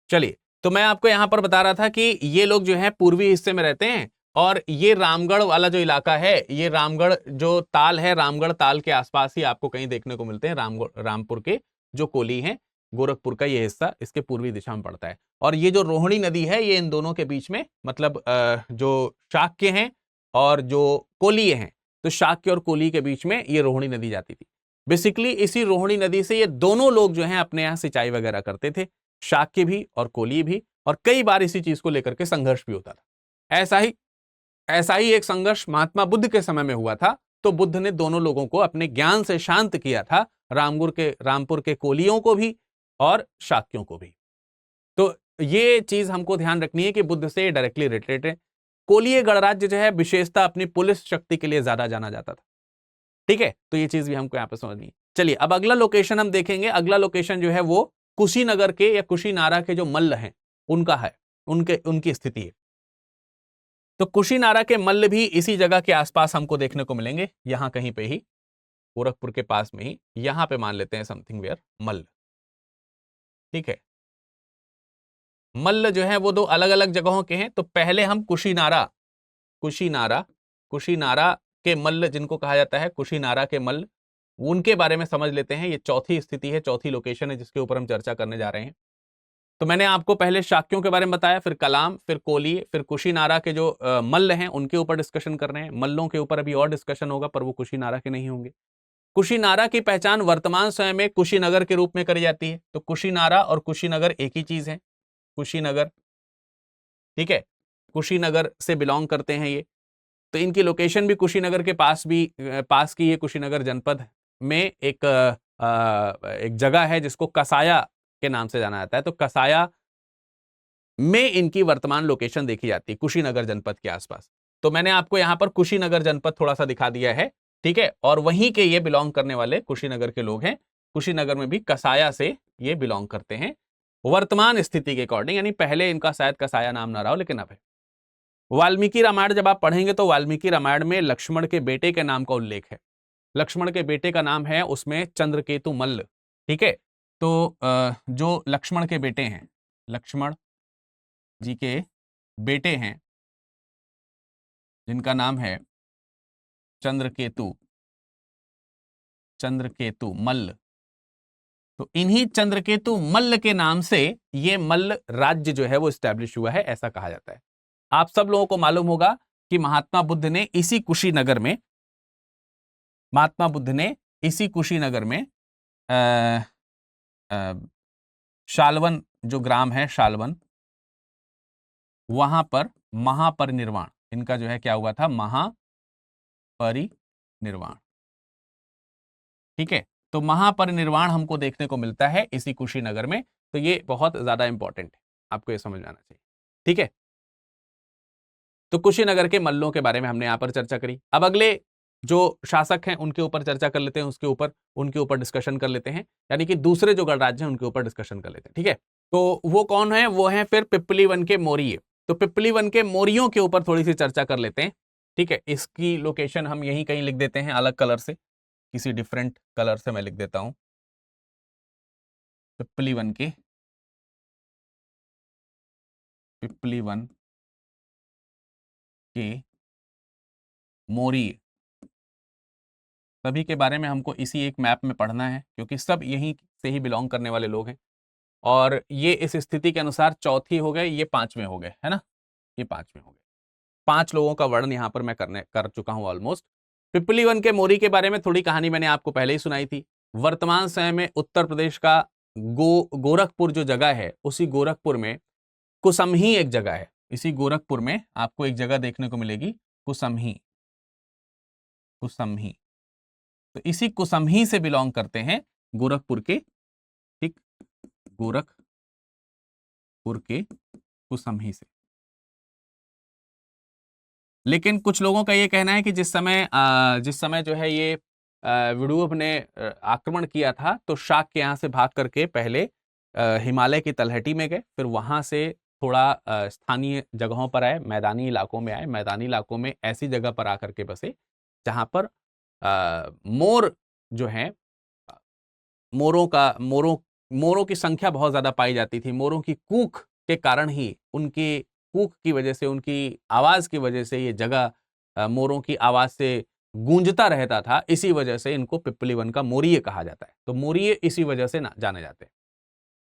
चलिए, तो मैं आपको यहां पर बता रहा था कि ये लोग जो है पूर्वी हिस्से में रहते हैं, और ये रामगढ़ वाला जो इलाका है, ये रामगढ़ जो ताल है, रामगढ़ ताल के आसपास ही आपको कहीं देखने को मिलते हैं रामपुर के जो कोली हैं। गोरखपुर का ये हिस्सा इसके पूर्वी दिशा में पड़ता है। और ये जो रोहिणी नदी है ये इन दोनों के बीच में, मतलब जो शाक्य हैं और जो कोलीय हैं, तो शाक्य और कोली के बीच में ये रोहिणी नदी जाती थी। बेसिकली इसी रोहिणी नदी से ये दोनों लोग जो हैं अपने यहाँ सिंचाई वगैरह करते थे, शाक्य भी और कोली भी। और कई बार इसी चीज को लेकर के संघर्ष भी होता था। ऐसा ही एक संघर्ष महात्मा बुद्ध के समय में हुआ था। तो बुद्ध ने दोनों लोगों को अपने ज्ञान से शांत किया था, रामपुर के कोलियों को भी और शाक्यों को भी। तो ये चीज हमको ध्यान रखनी है कि बुद्ध से डायरेक्टली रिलेटेड है। कोलीय गणराज्य जो है विशेषता अपनी पुलिस शक्ति के लिए ज्यादा जाना जाता था। ठीक है, तो ये चीज भी हमको यहाँ पे समझनी है। चलिए, अब अगला लोकेशन हम देखेंगे। अगला लोकेशन जो है वो कुशीनगर के या कुशीनारा के जो मल्ल हैं उनका है, उनकी स्थिति है। तो कुशीनारा के मल्ल भी इसी जगह के आसपास हमको देखने को मिलेंगे, यहां कहीं पे ही, गोरखपुर के पास में ही, यहां पे मान लेते हैं समथिंग वेयर मल्ल। ठीक है, मल्ल जो है वो 2 अलग अलग जगहों के हैं। तो पहले हम कुशीनारा कुशीनारा के मल्ल, जिनको कहा जाता है कुशीनारा के मल्ल, उनके बारे में समझ लेते हैं। ये चौथी स्थिति है, चौथी लोकेशन है जिसके ऊपर हम चर्चा करने जा रहे हैं। तो मैंने आपको पहले शाक्यों के बारे में बताया, फिर कलाम, फिर कोली, फिर कुशीनारा के जो मल्ल हैं उनके ऊपर डिस्कशन कर रहे हैं। मल्लों के ऊपर अभी और डिस्कशन होगा, पर वो कुशीनारा के नहीं होंगे। कुशीनारा की पहचान वर्तमान समय में कुशीनगर के रूप में करी जाती है। तो कुशीनारा और कुशीनगर एक ही चीज है, कुशीनगर। ठीक है, कुशीनगर से बिलोंग करते हैं ये। तो इनकी लोकेशन भी कुशीनगर के पास की है। कुशीनगर जनपद में एक जगह है जिसको कसाया के नाम से जाना जाता है। तो कसाया में इनकी वर्तमान लोकेशन देखी जाती है, कुशीनगर जनपद के आसपास। तो मैंने आपको यहां पर कुशीनगर जनपद थोड़ा सा दिखा दिया है। ठीक है, और वहीं के ये बिलोंग करने वाले कुशीनगर के लोग हैं। कुशीनगर में भी कसाया से ये बिलोंग करते हैं वर्तमान स्थिति के अकॉर्डिंग, यानी पहले इनका शायद कसाया नाम ना रहा हो, लेकिन अब है। वाल्मीकि रामायण जब आप पढ़ेंगे तो वाल्मीकि रामायण में लक्ष्मण के बेटे के नाम का उल्लेख है। लक्ष्मण के बेटे का नाम है उसमें चंद्रकेतु मल्ल। ठीक है, तो जो लक्ष्मण के बेटे हैं, लक्ष्मण जी के बेटे हैं जिनका नाम है चंद्रकेतु, चंद्रकेतु मल्ल, तो इन्हीं चंद्रकेतु मल्ल के नाम से ये मल्ल राज्य जो है वो स्टैब्लिश हुआ है, ऐसा कहा जाता है। आप सब लोगों को मालूम होगा कि महात्मा बुद्ध ने इसी कुशीनगर में, महात्मा बुद्ध ने इसी कुशीनगर में शालवन जो ग्राम है, शालवन, वहां पर महापरिनिर्वाण, इनका जो है क्या हुआ था, महापरिनिर्वाण। ठीक है, तो महापरिनिर्वाण हमको देखने को मिलता है इसी कुशीनगर में, तो ये बहुत ज्यादा इंपॉर्टेंट है, आपको ये समझ में आना चाहिए। ठीक है, तो कुशीनगर के मल्लों के बारे में हमने यहां पर चर्चा करी। अब अगले जो शासक हैं उनके ऊपर चर्चा कर लेते हैं, उनके ऊपर डिस्कशन कर लेते हैं, यानी कि दूसरे जो गणराज्य हैं उनके ऊपर डिस्कशन कर लेते हैं। ठीक है, तो वो कौन है, वो है फिर पिप्पली वन के मौर्य। तो पिप्पली वन के मौर्यों के ऊपर थोड़ी सी चर्चा कर लेते हैं। ठीक है, इसकी लोकेशन हम यहीं कहीं लिख देते हैं अलग कलर से, किसी डिफरेंट कलर से मैं लिख देता हूं, पिप्पली वन के, पिप्पली वन के मौर्य, सभी के बारे में हमको इसी एक मैप में पढ़ना है, क्योंकि सब यहीं से ही बिलोंग करने वाले लोग हैं। और ये इस स्थिति के अनुसार चौथी हो गए, ये पांचवें हो गए, है ना, ये पांचवें हो गए। 5 लोगों का वर्णन यहां पर मैं कर चुका हूं ऑलमोस्ट। पिप्पली वन के मौर्य के बारे में थोड़ी कहानी मैंने आपको पहले ही सुनाई थी। वर्तमान समय में उत्तर प्रदेश का गोरखपुर जो जगह है, उसी गोरखपुर में कुसमही एक जगह है। इसी गोरखपुर में आपको एक जगह देखने को मिलेगी, कुसमही, कुसमही। तो इसी कुसमही से बिलोंग करते हैं गोरखपुर के, ठीक, गोरखपुर के कुसमही से। लेकिन कुछ लोगों का ये कहना है कि जिस समय जो है ये विडूअब ने आक्रमण किया था, तो शाक के यहाँ से भाग करके पहले हिमालय की तलहटी में गए, फिर वहां से थोड़ा स्थानीय जगहों पर आए, मैदानी इलाकों में आए, मैदानी इलाकों में ऐसी जगह पर आकर के बसे जहां पर मोर जो है, मोरों की संख्या बहुत ज्यादा पाई जाती थी। मोरों की कूक के कारण ही, उनकी कूक की वजह से, उनकी आवाज की वजह से ये जगह मोरों की आवाज से गूंजता रहता था, इसी वजह से इनको पिप्पली वन का मौर्य कहा जाता है। तो मौर्य इसी वजह से जाने जाते हैं।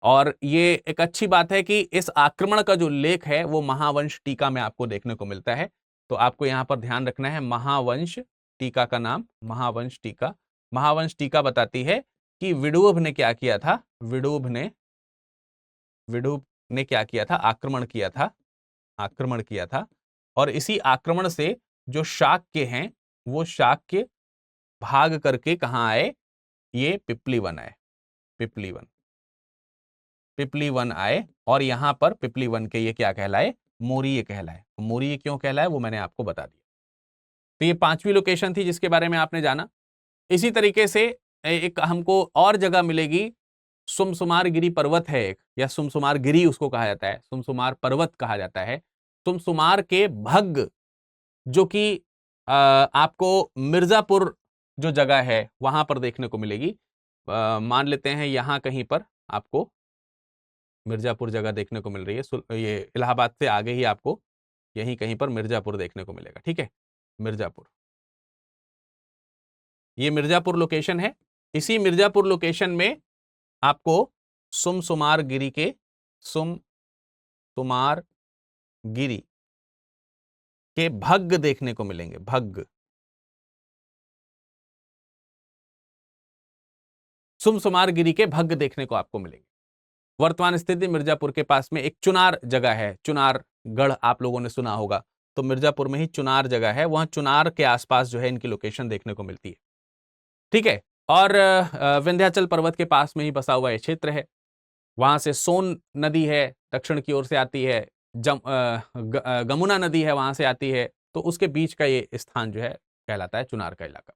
और ये एक अच्छी बात है कि इस आक्रमण का जो उल्लेख है वो महावंश टीका में आपको देखने को मिलता है। तो आपको यहां पर ध्यान रखना है, महावंश टीका का नाम, महावंश टीका। महावंश टीका बताती है कि विडूअब ने क्या किया था, विडूअब ने क्या किया था, आक्रमण किया था। और इसी आक्रमण से जो शाक्य हैं, वो शाक्य भाग करके कहां आए, ये पिप्पली वन आए, पिप्पली वन आए। और यहां पर पिप्पली वन के ये क्या कहलाए, मौर्य कहलाए। मौर्य क्यों कहलाए वो मैंने आपको बता दिया। तो ये 5वीं लोकेशन थी जिसके बारे में आपने जाना। इसी तरीके से एक हमको और जगह मिलेगी, सुमसुमार गिरी पर्वत है एक, या सुमसुमार गिरी उसको कहा जाता है, सुमसुमार पर्वत कहा जाता है। सुमसुमार के भग्ग, जो कि आपको मिर्जापुर जो जगह है वहां पर देखने को मिलेगी। मान लेते हैं यहां कहीं पर आपको मिर्जापुर जगह देखने को मिल रही है, ये इलाहाबाद से आगे ही आपको यहीं कहीं पर मिर्जापुर देखने को मिलेगा। ठीक है, मिर्जापुर, ये मिर्जापुर लोकेशन है। इसी मिर्जापुर लोकेशन में आपको सुमसुमार गिरी के भग्ग देखने को मिलेंगे, भग्ग। सुमसुमार गिरी के भग्ग देखने को आपको मिलेंगे। वर्तमान स्थिति मिर्जापुर के पास में एक चुनार जगह है, चुनार गढ़ आप लोगों ने सुना होगा, तो मिर्जापुर में ही चुनार जगह है, वहां चुनार के आसपास जो है इनकी लोकेशन देखने को मिलती है। ठीक है, और विंध्याचल पर्वत के पास में ही बसा हुआ यह क्षेत्र है। वहां से सोन नदी है, दक्षिण की ओर से आती है, गमुना नदी है, वहां से आती है। तो उसके बीच का ये स्थान जो है कहलाता है चुनार का इलाका।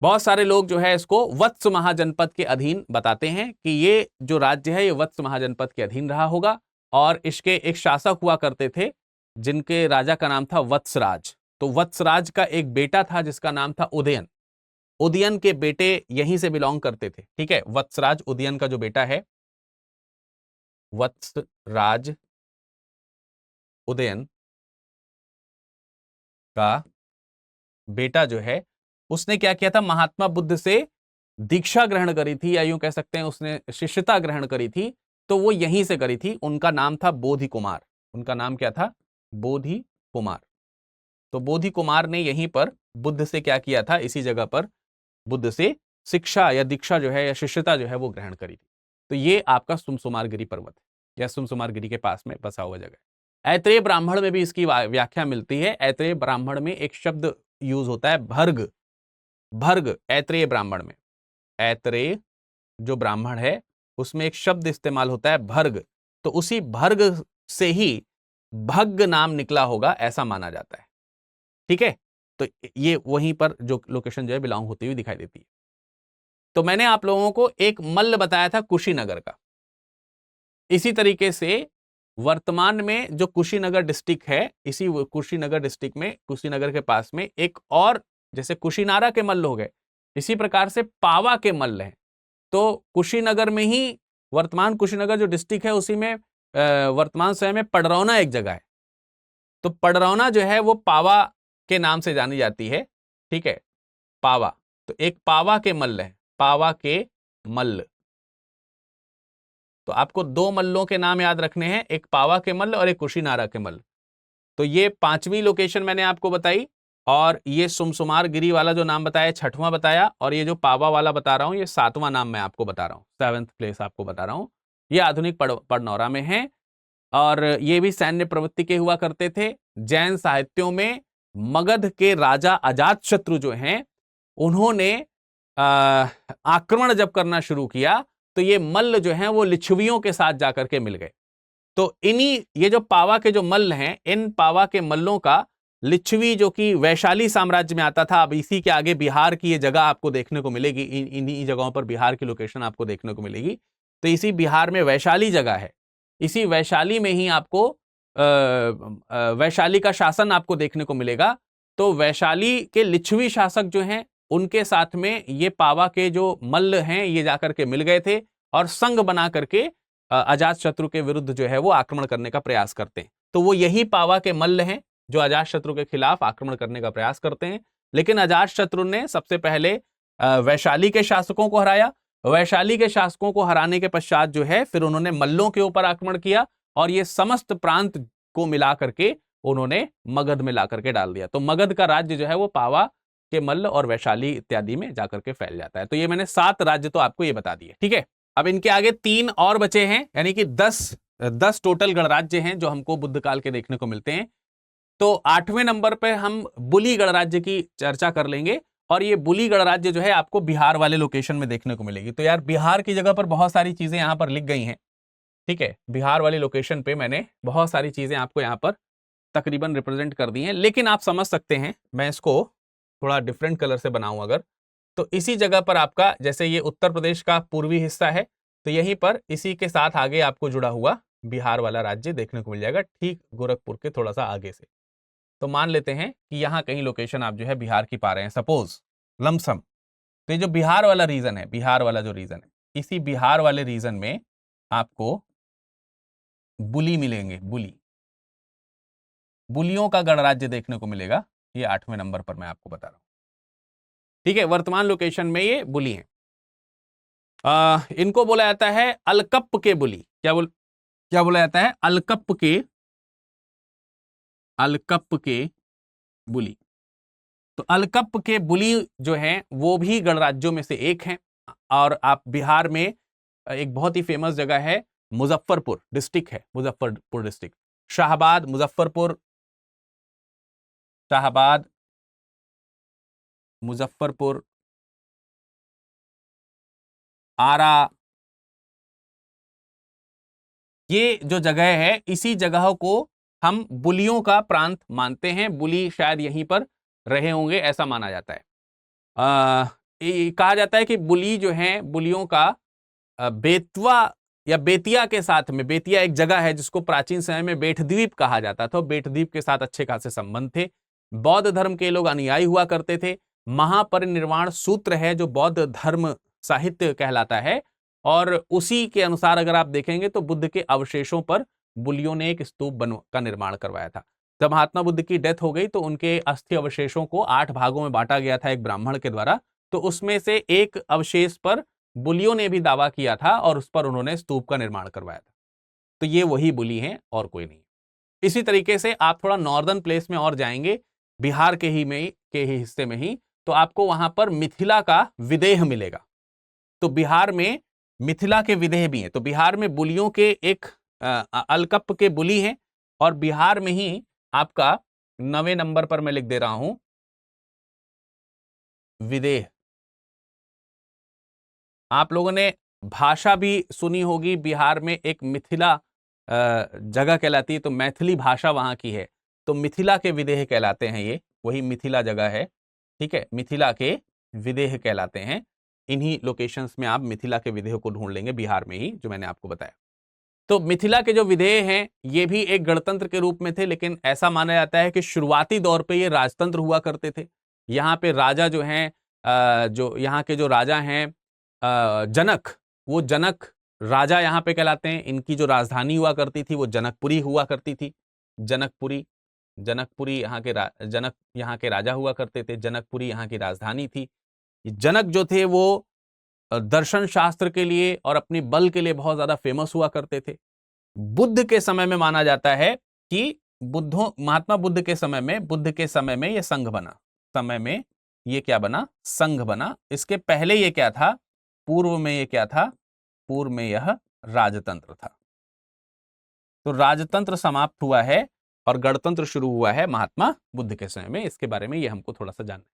बहुत सारे लोग जो है इसको वत्स महाजनपद के अधीन बताते हैं कि ये जो राज्य है ये वत्स महाजनपद के अधीन रहा होगा। और इसके एक शासक हुआ करते थे जिनके राजा का नाम था वत्सराज। तो वत्सराज का एक बेटा था जिसका नाम था उदयन। उदयन के बेटे यहीं से बिलोंग करते थे। ठीक है, वत्सराज उदयन का जो बेटा है, वत्सराज उदयन का बेटा जो है, उसने क्या किया था, महात्मा बुद्ध से दीक्षा ग्रहण करी थी, या यूं कह सकते हैं उसने शिष्यता ग्रहण करी थी। तो वो यहीं से करी थी। उनका नाम था बोधि कुमार। उनका नाम क्या था? बोधि कुमार। तो बोधि कुमार ने यहीं पर बुद्ध से क्या किया था, इसी जगह पर बुद्ध से शिक्षा या दीक्षा जो है या शिष्यता जो है वो ग्रहण करी थी। तो ये आपका सुमसुमारगिरी पर्वत है, या सुमसुमारगिरी के पास में बसा हुआ जगह है। ऐत्रेय ब्राह्मण में भी इसकी व्याख्या मिलती है। ऐत्रेय ब्राह्मण में एक शब्द यूज होता है, भर्ग। भर्ग ऐत्रेय ब्राह्मण में, ऐत्रेय जो ब्राह्मण है उसमें एक शब्द इस्तेमाल होता है, भर्ग। तो उसी भर्ग से ही भग्ग नाम निकला होगा, ऐसा माना जाता है। ठीक है, तो ये वहीं पर जो लोकेशन जो है बिलोंग होती हुई दिखाई देती है। तो मैंने आप लोगों को एक मल्ल बताया था कुशीनगर का। इसी तरीके से वर्तमान में जो कुशीनगर डिस्ट्रिक्ट है, इसी कुशीनगर डिस्ट्रिक्ट में, कुशीनगर के पास में एक और, जैसे कुशीनारा के मल्ल हो गए, इसी प्रकार से पावा के मल्ल हैं। तो कुशीनगर में ही, वर्तमान कुशीनगर जो डिस्ट्रिक्ट है उसी में वर्तमान समय में पडरौना एक जगह है। तो पडरौना जो है वो पावा के नाम से जानी जाती है। ठीक है, पावा। तो एक पावा के मल्ल है, पावा के मल्ल। तो आपको दो मल्लों के नाम याद रखने हैं, एक पावा के मल्ल और एक कुशीनारा के मल्ल। तो ये पांचवी लोकेशन मैंने आपको बताई, और ये सुमसुमार गिरी वाला जो नाम बताया छठवां बताया, और ये जो पावा वाला बता रहा हूं ये सातवां नाम मैं आपको बता रहा हूं, 7th प्लेस आपको बता रहा हूं। ये आधुनिक पड़नौरा में है, और ये भी सैन्य प्रवृत्ति के हुआ करते थे। जैन साहित्यों में मगध के राजा अजातशत्रु जो हैं, उन्होंने आक्रमण जब करना शुरू किया तो ये मल्ल जो हैं वो लिच्छवियों के साथ जाकर के मिल गए। तो इन्हीं, ये जो पावा के जो मल्ल हैं, इन पावा के मल्लों का लिच्छवी जो कि वैशाली साम्राज्य में आता था, अब इसी के आगे बिहार की ये जगह आपको देखने को मिलेगी, इन्हीं जगहों पर बिहार की लोकेशन आपको देखने को मिलेगी। तो इसी बिहार में वैशाली जगह है, इसी वैशाली में ही आपको वैशाली का शासन आपको देखने को मिलेगा। तो वैशाली के लिच्छवी शासक जो हैं, उनके साथ में ये पावा के जो मल्ल हैं ये जाकर के मिल गए थे, और संघ बना करके अजातशत्रु के विरुद्ध जो है वो आक्रमण करने का प्रयास करते हैं। तो वो यही पावा के मल्ल हैं जो अजातशत्रु के खिलाफ आक्रमण करने का प्रयास करते हैं। लेकिन अजातशत्रु ने सबसे पहले वैशाली के शासकों को हराया। वैशाली के शासकों को हराने के पश्चात जो है फिर उन्होंने मल्लों के ऊपर आक्रमण किया, और ये समस्त प्रांत को मिला करके उन्होंने मगध में ला करके डाल दिया। तो मगध का राज्य जो है वो पावा के मल्ल और वैशाली इत्यादि में जाकर के फैल जाता है। तो ये मैंने 7 राज्य तो आपको ये बता दिए। ठीक है, अब इनके आगे 3 और बचे हैं, यानी कि 10 टोटल गणराज्य हैं जो हमको बुद्ध काल के देखने को मिलते हैं। तो 8वें नंबर पे हम बुली गणराज्य की चर्चा कर लेंगे, और ये बुली गणराज्य जो है आपको बिहार वाले लोकेशन में देखने को मिलेगी। तो यार बिहार की जगह पर बहुत सारी चीजें यहां पर लिख गई हैं। ठीक है, बिहार वाली लोकेशन पे मैंने बहुत सारी चीजें आपको यहां पर तकरीबन रिप्रेजेंट कर दी हैं, लेकिन आप समझ सकते हैं, मैं इसको थोड़ा डिफरेंट कलर से बनाऊं अगर, तो इसी जगह पर आपका, जैसे ये उत्तर प्रदेश का पूर्वी हिस्सा है, तो यहीं पर इसी के साथ आगे आपको जुड़ा हुआ बिहार वाला राज्य देखने को मिल जाएगा, ठीक गोरखपुर के थोड़ा सा आगे से। तो मान लेते हैं कि यहां कहीं लोकेशन आप जो है बिहार की पा रहे हैं, सपोज लमसम। तो ये जो बिहार वाला रीजन है, बिहार वाला जो रीजन है, इसी बिहार वाले रीजन में आपको बुली मिलेंगे, बुली, बुलियों का गणराज्य देखने को मिलेगा। ये 8वें नंबर पर मैं आपको बता रहा हूं। ठीक है, वर्तमान लोकेशन में ये बुली हैं। इनको बोला जाता है अलकप्प के बुली। क्या बोला जाता है? अलकप्प के बुली। तो अलकप्प के बुली जो हैं वो भी गणराज्यों में से एक हैं। और आप बिहार में एक बहुत ही फेमस जगह है, मुजफ्फरपुर डिस्ट्रिक्ट है, मुजफ्फरपुर डिस्ट्रिक्ट, शाहबाद, मुजफ्फरपुर, शाहबाद, मुजफ्फरपुर, आरा, ये जो जगह है, इसी जगह को हम बुलियों का प्रांत मानते हैं। बुली शायद यहीं पर रहे होंगे, ऐसा माना जाता है। कहा जाता है कि बुली जो है, बुलियों का बेतवा या बेतिया के साथ में, बेतिया एक जगह है जिसको प्राचीन समय में बेटद्वीप कहा जाता था, बेटद्वीप के साथ अच्छे खासे संबंध थे। बौद्ध धर्म के लोग अनुयायी हुआ करते थे, महापरिनिर्वाण सूत्र है जो बौद्ध धर्म साहित्य कहलाता है, और उसी के अनुसार अगर आप देखेंगे तो बुद्ध के अवशेषों पर बुलियों ने एक स्तूप का निर्माण करवाया था। जब महात्मा बुद्ध की डेथ हो गई तो उनके अस्थि अवशेषों को 8 भागों में बांटा गया था एक ब्राह्मण के द्वारा, तो उसमें से एक अवशेष पर बुलियों ने भी दावा किया था और उस पर उन्होंने स्तूप का निर्माण करवाया था। तो ये वही बुली हैं और कोई नहीं। इसी तरीके से आप थोड़ा नॉर्दर्न प्लेस में और जाएंगे, बिहार के ही हिस्से में ही, तो आपको वहां पर मिथिला का विदेह मिलेगा। तो बिहार में मिथिला के विदेह भी हैं। तो बिहार में बुलियों के एक अलकप के बुली हैं, और बिहार में ही आपका 9वें नंबर पर मैं लिख दे रहा हूं विदेह। आप लोगों ने भाषा भी सुनी होगी, बिहार में एक मिथिला जगह कहलाती है, तो मैथिली भाषा वहां की है, तो मिथिला के विदेह कहलाते हैं ये, वही मिथिला जगह है। ठीक है, मिथिला के विदेह कहलाते हैं। इन्हीं लोकेशंस में आप मिथिला के विदेह को ढूंढ लेंगे, बिहार में ही, जो मैंने आपको बताया। तो मिथिला के जो विदेह हैं ये भी एक गणतंत्र के रूप में थे, लेकिन ऐसा माना जाता है कि शुरुआती दौर पे ये राजतंत्र हुआ करते थे। यहाँ पे राजा जो हैं, जो यहाँ के जो राजा हैं जनक, वो जनक राजा यहाँ पे कहलाते हैं। इनकी जो राजधानी हुआ करती थी वो जनकपुरी हुआ करती थी। जनकपुरी जनक यहाँ के राजा हुआ करते थे। जनकपुरी यहाँ की राजधानी थी। जनक जो थे वो दर्शन शास्त्र के लिए और अपनी बल के लिए बहुत ज्यादा फेमस हुआ करते थे। बुद्ध के समय में माना जाता है कि महात्मा बुद्ध के समय में यह संघ बना। समय में ये क्या बना? संघ बना। इसके पहले ये क्या था? पूर्व में ये क्या था? पूर्व में यह राजतंत्र था। तो राजतंत्र समाप्त हुआ है और गणतंत्र शुरू हुआ है महात्मा बुद्ध के समय में। इसके बारे में ये हमको थोड़ा सा जानना है।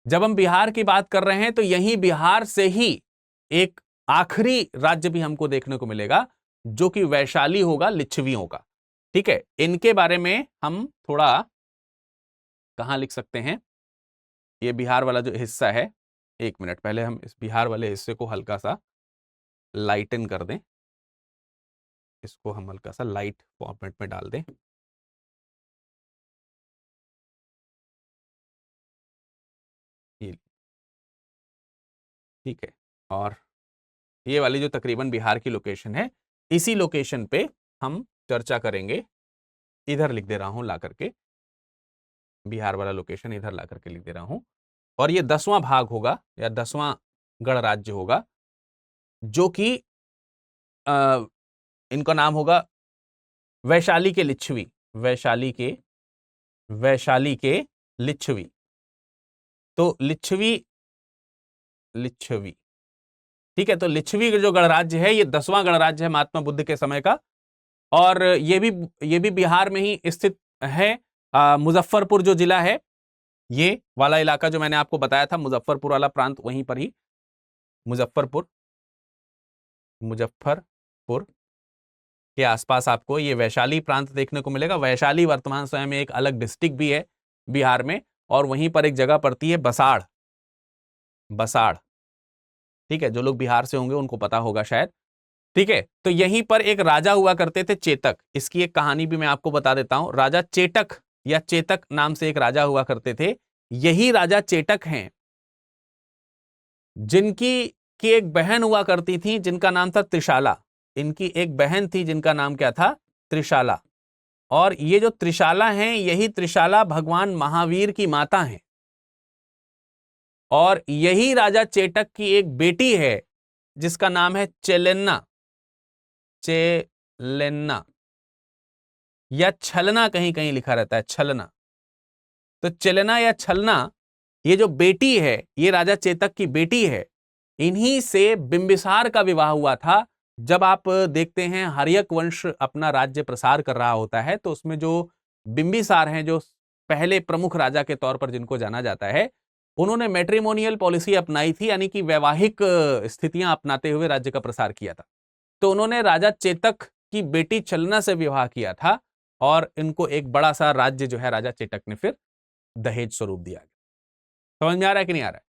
जब हम बिहार की बात कर रहे हैं तो यही बिहार से ही एक आखिरी राज्य भी हमको देखने को मिलेगा, जो कि वैशाली होगा, लिच्छवियों का। ठीक है, इनके बारे में हम थोड़ा कहां लिख सकते हैं? ये बिहार वाला जो हिस्सा है, 1 मिनट पहले हम इस बिहार वाले हिस्से को हल्का सा लाइटन कर दें। इसको हम हल्का सा लाइट फॉर्मेट में डाल दें। ठीक है, और ये वाली जो तकरीबन बिहार की लोकेशन है, इसी लोकेशन पे हम चर्चा करेंगे। इधर लिख दे रहा हूं ला करके, बिहार वाला लोकेशन इधर ला करके लिख दे रहा हूं। और ये 10वां भाग होगा या 10वां गणराज्य होगा, जो कि इनका नाम होगा वैशाली के लिच्छवी। वैशाली के लिच्छवी। तो लिच्छवी ठीक है, तो लिच्छवी जो गणराज्य है ये 10वां गणराज्य है महात्मा बुद्ध के समय का, और ये भी बिहार में ही स्थित है। मुजफ्फरपुर जो जिला है, ये वाला इलाका जो मैंने आपको बताया था, मुजफ्फरपुर वाला प्रांत, वहीं पर ही मुजफ्फरपुर के आसपास आपको ये वैशाली प्रांत देखने को मिलेगा। वैशाली वर्तमान समय में एक अलग डिस्ट्रिक्ट भी है बिहार में, और वहीं पर एक जगह पड़ती है बसाड़। ठीक है, जो लोग बिहार से होंगे उनको पता होगा शायद। ठीक है, तो यहीं पर एक राजा हुआ करते थे, चेतक। इसकी एक कहानी भी मैं आपको बता देता हूं। राजा चेटक या चेतक नाम से एक राजा हुआ करते थे। यही राजा चेटक हैं जिनकी एक बहन हुआ करती थी जिनका नाम था त्रिशाला। इनकी एक बहन थी जिनका नाम क्या था? त्रिशाला। और ये जो त्रिशाला हैं, यही त्रिशाला भगवान महावीर की माता हैं। और यही राजा चेटक की एक बेटी है जिसका नाम है चेलेन्ना या छलना, कहीं कहीं लिखा रहता है छलना। तो चेलेना या छलना, ये जो बेटी है, ये राजा चेतक की बेटी है। इन्हीं से बिंबिसार का विवाह हुआ था। जब आप देखते हैं हर्यक वंश अपना राज्य प्रसार कर रहा होता है, तो उसमें जो बिंबिसार हैं, जो पहले प्रमुख राजा के तौर पर जिनको जाना जाता है, उन्होंने मैट्रिमोनियल पॉलिसी अपनाई थी, यानी कि वैवाहिक स्थितियां अपनाते हुए राज्य का प्रसार किया था। तो उन्होंने राजा चेतक की बेटी छलना से विवाह किया था, और इनको एक बड़ा सा राज्य जो है राजा चेतक ने फिर दहेज स्वरूप दिया। समझ में आ रहा है कि नहीं आ रहा है?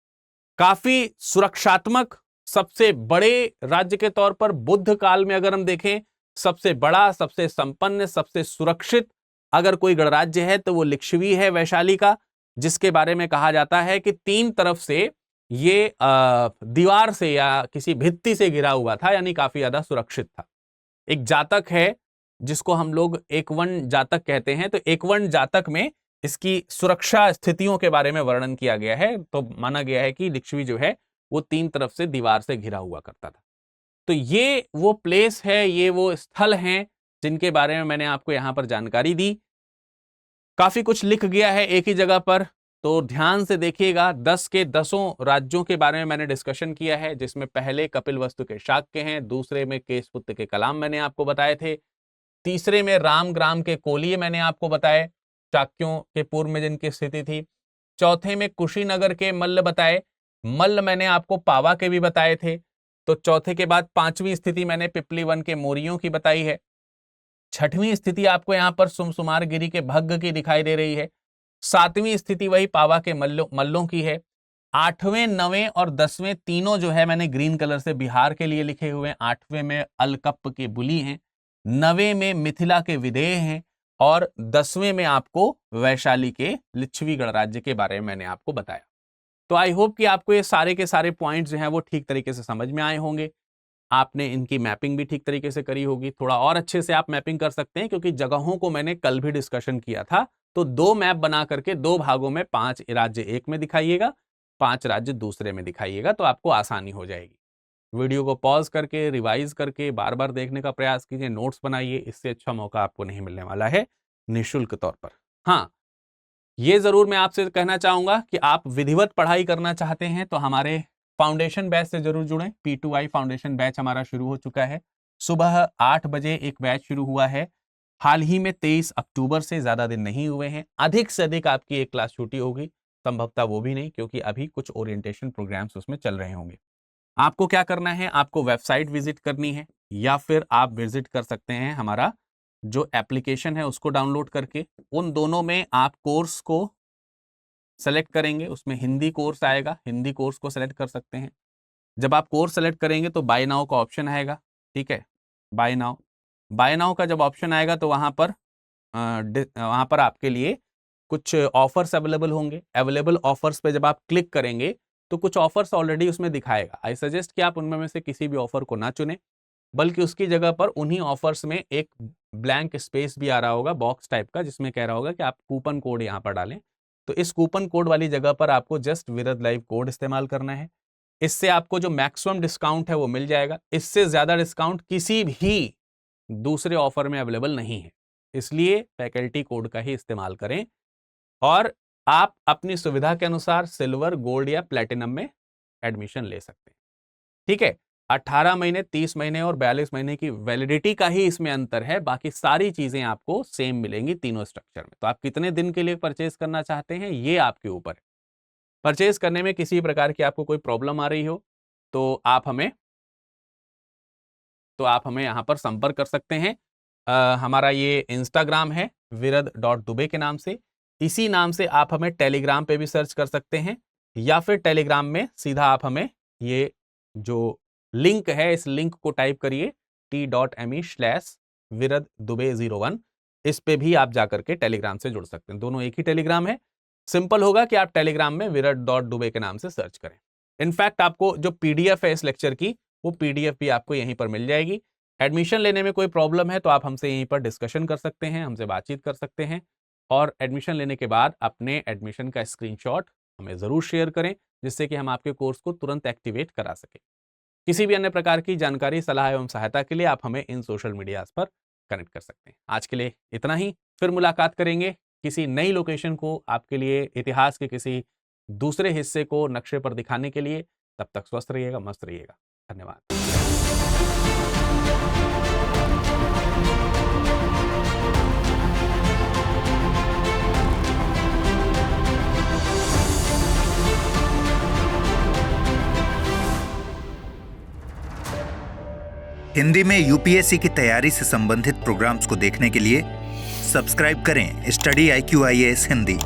काफी सुरक्षात्मक, सबसे बड़े राज्य के तौर पर बुद्ध काल में अगर हम देखें, सबसे बड़ा, सबसे संपन्न, सबसे सुरक्षित अगर कोई गणराज्य है तो वो लिच्छवी है, वैशाली का। जिसके बारे में कहा जाता है कि 3 तरफ से ये दीवार से या किसी भित्ति से घिरा हुआ था, यानी काफी ज्यादा सुरक्षित था। एक जातक है जिसको हम लोग एकवर्ण जातक कहते हैं, तो एकवर्ण जातक में इसकी सुरक्षा स्थितियों के बारे में वर्णन किया गया है। तो माना गया है कि लिच्छवी जो है वो 3 तरफ से दीवार से घिरा हुआ करता था। तो ये वो प्लेस है, ये वो स्थल हैं जिनके बारे में मैंने आपको यहां पर जानकारी दी। काफी कुछ लिख गया है एक ही जगह पर, तो ध्यान से देखिएगा। 10 के 10 राज्यों के बारे में मैंने डिस्कशन किया है, जिसमें पहले कपिलवस्तु के शाक्य हैं, दूसरे में केशपुत्र के कलाम मैंने आपको बताए थे, तीसरे में रामग्राम के कोलिये मैंने आपको बताए, चाक्यों के पूर्व में जिनकी स्थिति थी। चौथे में कुशीनगर के मल्ल बताए, मल्ल मैंने आपको पावा के भी बताए थे। तो चौथे के बाद 5वीं स्थिति मैंने पिपली वन के मोरियों की बताई है। 6वीं स्थिति आपको यहां पर सुमसुमार गिरी के भग्ग की दिखाई दे रही है। 7वीं स्थिति वही पावा के मल्लों की है। 8वें 9वें और 10वें तीनों जो है मैंने ग्रीन कलर से बिहार के लिए लिखे हुए हैं। 8वें में अलकप्प के बुली हैं, 9वें में मिथिला के विदेह हैं और 10वें में आपको वैशाली के लिच्छवी गणराज्य के बारे में मैंने आपको बताया। तो आई होप कि आपको ये सारे के सारे पॉइंट्स जो हैं वो ठीक तरीके से समझ में आए होंगे। आपने इनकी मैपिंग भी ठीक तरीके से करी होगी। थोड़ा और अच्छे से आप मैपिंग कर सकते हैं, क्योंकि जगहों को मैंने कल भी डिस्कशन किया था। तो 2 मैप बना करके 2 भागों में 5 राज्य एक में दिखाइएगा, 5 राज्य दूसरे में दिखाइएगा, तो आपको आसानी हो जाएगी। वीडियो को पॉज करके रिवाइज करके बार बार देखने का प्रयास कीजिए, नोट्स बनाइए। इससे अच्छा मौका आपको नहीं मिलने वाला है निःशुल्क तौर पर। हाँ, ये जरूर मैं आपसे कहना चाहूंगा कि आप विधिवत पढ़ाई करना चाहते हैं तो हमारे फाउंडेशन बैच से जरूर जुड़ें। P2I फाउंडेशन बैच हमारा शुरू हो चुका है। सुबह 8 बजे एक बैच शुरू हुआ है। हाल ही में 23 अक्टूबर से, ज्यादा दिन नहीं हुए हैं। अधिक से अधिक आपकी एक क्लास छूटी होगी, संभवतः वो भी नहीं, क्योंकि अभी कुछ ओरिएंटेशन प्रोग्राम्स उसमें चल रहे होंगे। आपको क्या करना है, आपको वेबसाइट विजिट करनी है, या फिर आप विजिट कर सकते हैं हमारा जो एप्लीकेशन है उसको डाउनलोड करके। उन दोनों में आप कोर्स को सेलेक्ट करेंगे, उसमें हिंदी कोर्स आएगा, हिंदी कोर्स को सेलेक्ट कर सकते हैं। जब आप कोर्स सेलेक्ट करेंगे तो बाय नाउ का ऑप्शन आएगा, ठीक है। बाय नाउ का जब ऑप्शन आएगा तो वहां पर आपके लिए कुछ ऑफर्स अवेलेबल होंगे। अवेलेबल ऑफर्स पे जब आप क्लिक करेंगे तो कुछ ऑफर्स ऑलरेडी उसमें दिखाएगा। आई सजेस्ट कि आप उनमें से किसी भी ऑफर को ना चुने, बल्कि उसकी जगह पर उन्हीं ऑफर्स में एक ब्लैंक स्पेस भी आ रहा होगा, बॉक्स टाइप का, जिसमें कह रहा होगा कि आप कूपन कोड यहाँ पर डालें। तो इस कूपन कोड वाली जगह पर आपको जस्ट विरद लाइव कोड इस्तेमाल करना है। इससे आपको जो मैक्सिमम डिस्काउंट है वो मिल जाएगा। इससे ज्यादा डिस्काउंट किसी भी दूसरे ऑफर में अवेलेबल नहीं है, इसलिए फैकल्टी कोड का ही इस्तेमाल करें। और आप अपनी सुविधा के अनुसार सिल्वर, गोल्ड या प्लेटिनम में एडमिशन ले सकते हैं, ठीक है। 18 महीने, 30 महीने और 42 महीने की वैलिडिटी का ही इसमें अंतर है, बाकी सारी चीजें आपको सेम मिलेंगी तीनों स्ट्रक्चर में। तो आप कितने दिन के लिए परचेज करना चाहते हैं ये आपके ऊपर है। परचेज करने में किसी प्रकार की आपको कोई प्रॉब्लम आ रही हो तो आप हमें यहां पर संपर्क कर सकते हैं। हमारा ये इंस्टाग्राम है virad.dube के नाम से। इसी नाम से आप हमें टेलीग्राम पे भी सर्च कर सकते हैं, या फिर टेलीग्राम में सीधा आप हमें ये जो लिंक है इस लिंक को टाइप करिए t.me/viraddube01। इस पे भी आप जाकर के टेलीग्राम से जुड़ सकते हैं। दोनों एक ही टेलीग्राम है। सिंपल होगा कि आप टेलीग्राम में virad.dube के नाम से सर्च करें। इनफैक्ट आपको जो पीडीएफ है इस लेक्चर की, वो पीडीएफ भी आपको यहीं पर मिल जाएगी। एडमिशन लेने में कोई प्रॉब्लम है तो आप हमसे यहीं पर डिस्कशन कर सकते हैं, हमसे बातचीत कर सकते हैं। और एडमिशन लेने के बाद अपने एडमिशन का स्क्रीनशॉट हमें जरूर शेयर करें, जिससे कि हम आपके कोर्स को तुरंत एक्टिवेट करा सकें। किसी भी अन्य प्रकार की जानकारी, सलाह एवं सहायता के लिए आप हमें इन सोशल मीडिया पर कनेक्ट कर सकते हैं। आज के लिए इतना ही, फिर मुलाकात करेंगे किसी नई लोकेशन को आपके लिए, इतिहास के किसी दूसरे हिस्से को नक्शे पर दिखाने के लिए। तब तक स्वस्थ रहिएगा, मस्त रहिएगा। धन्यवाद। हिंदी में यूपीएससी की तैयारी से संबंधित प्रोग्राम्स को देखने के लिए सब्सक्राइब करें स्टडी IQ IAS हिंदी।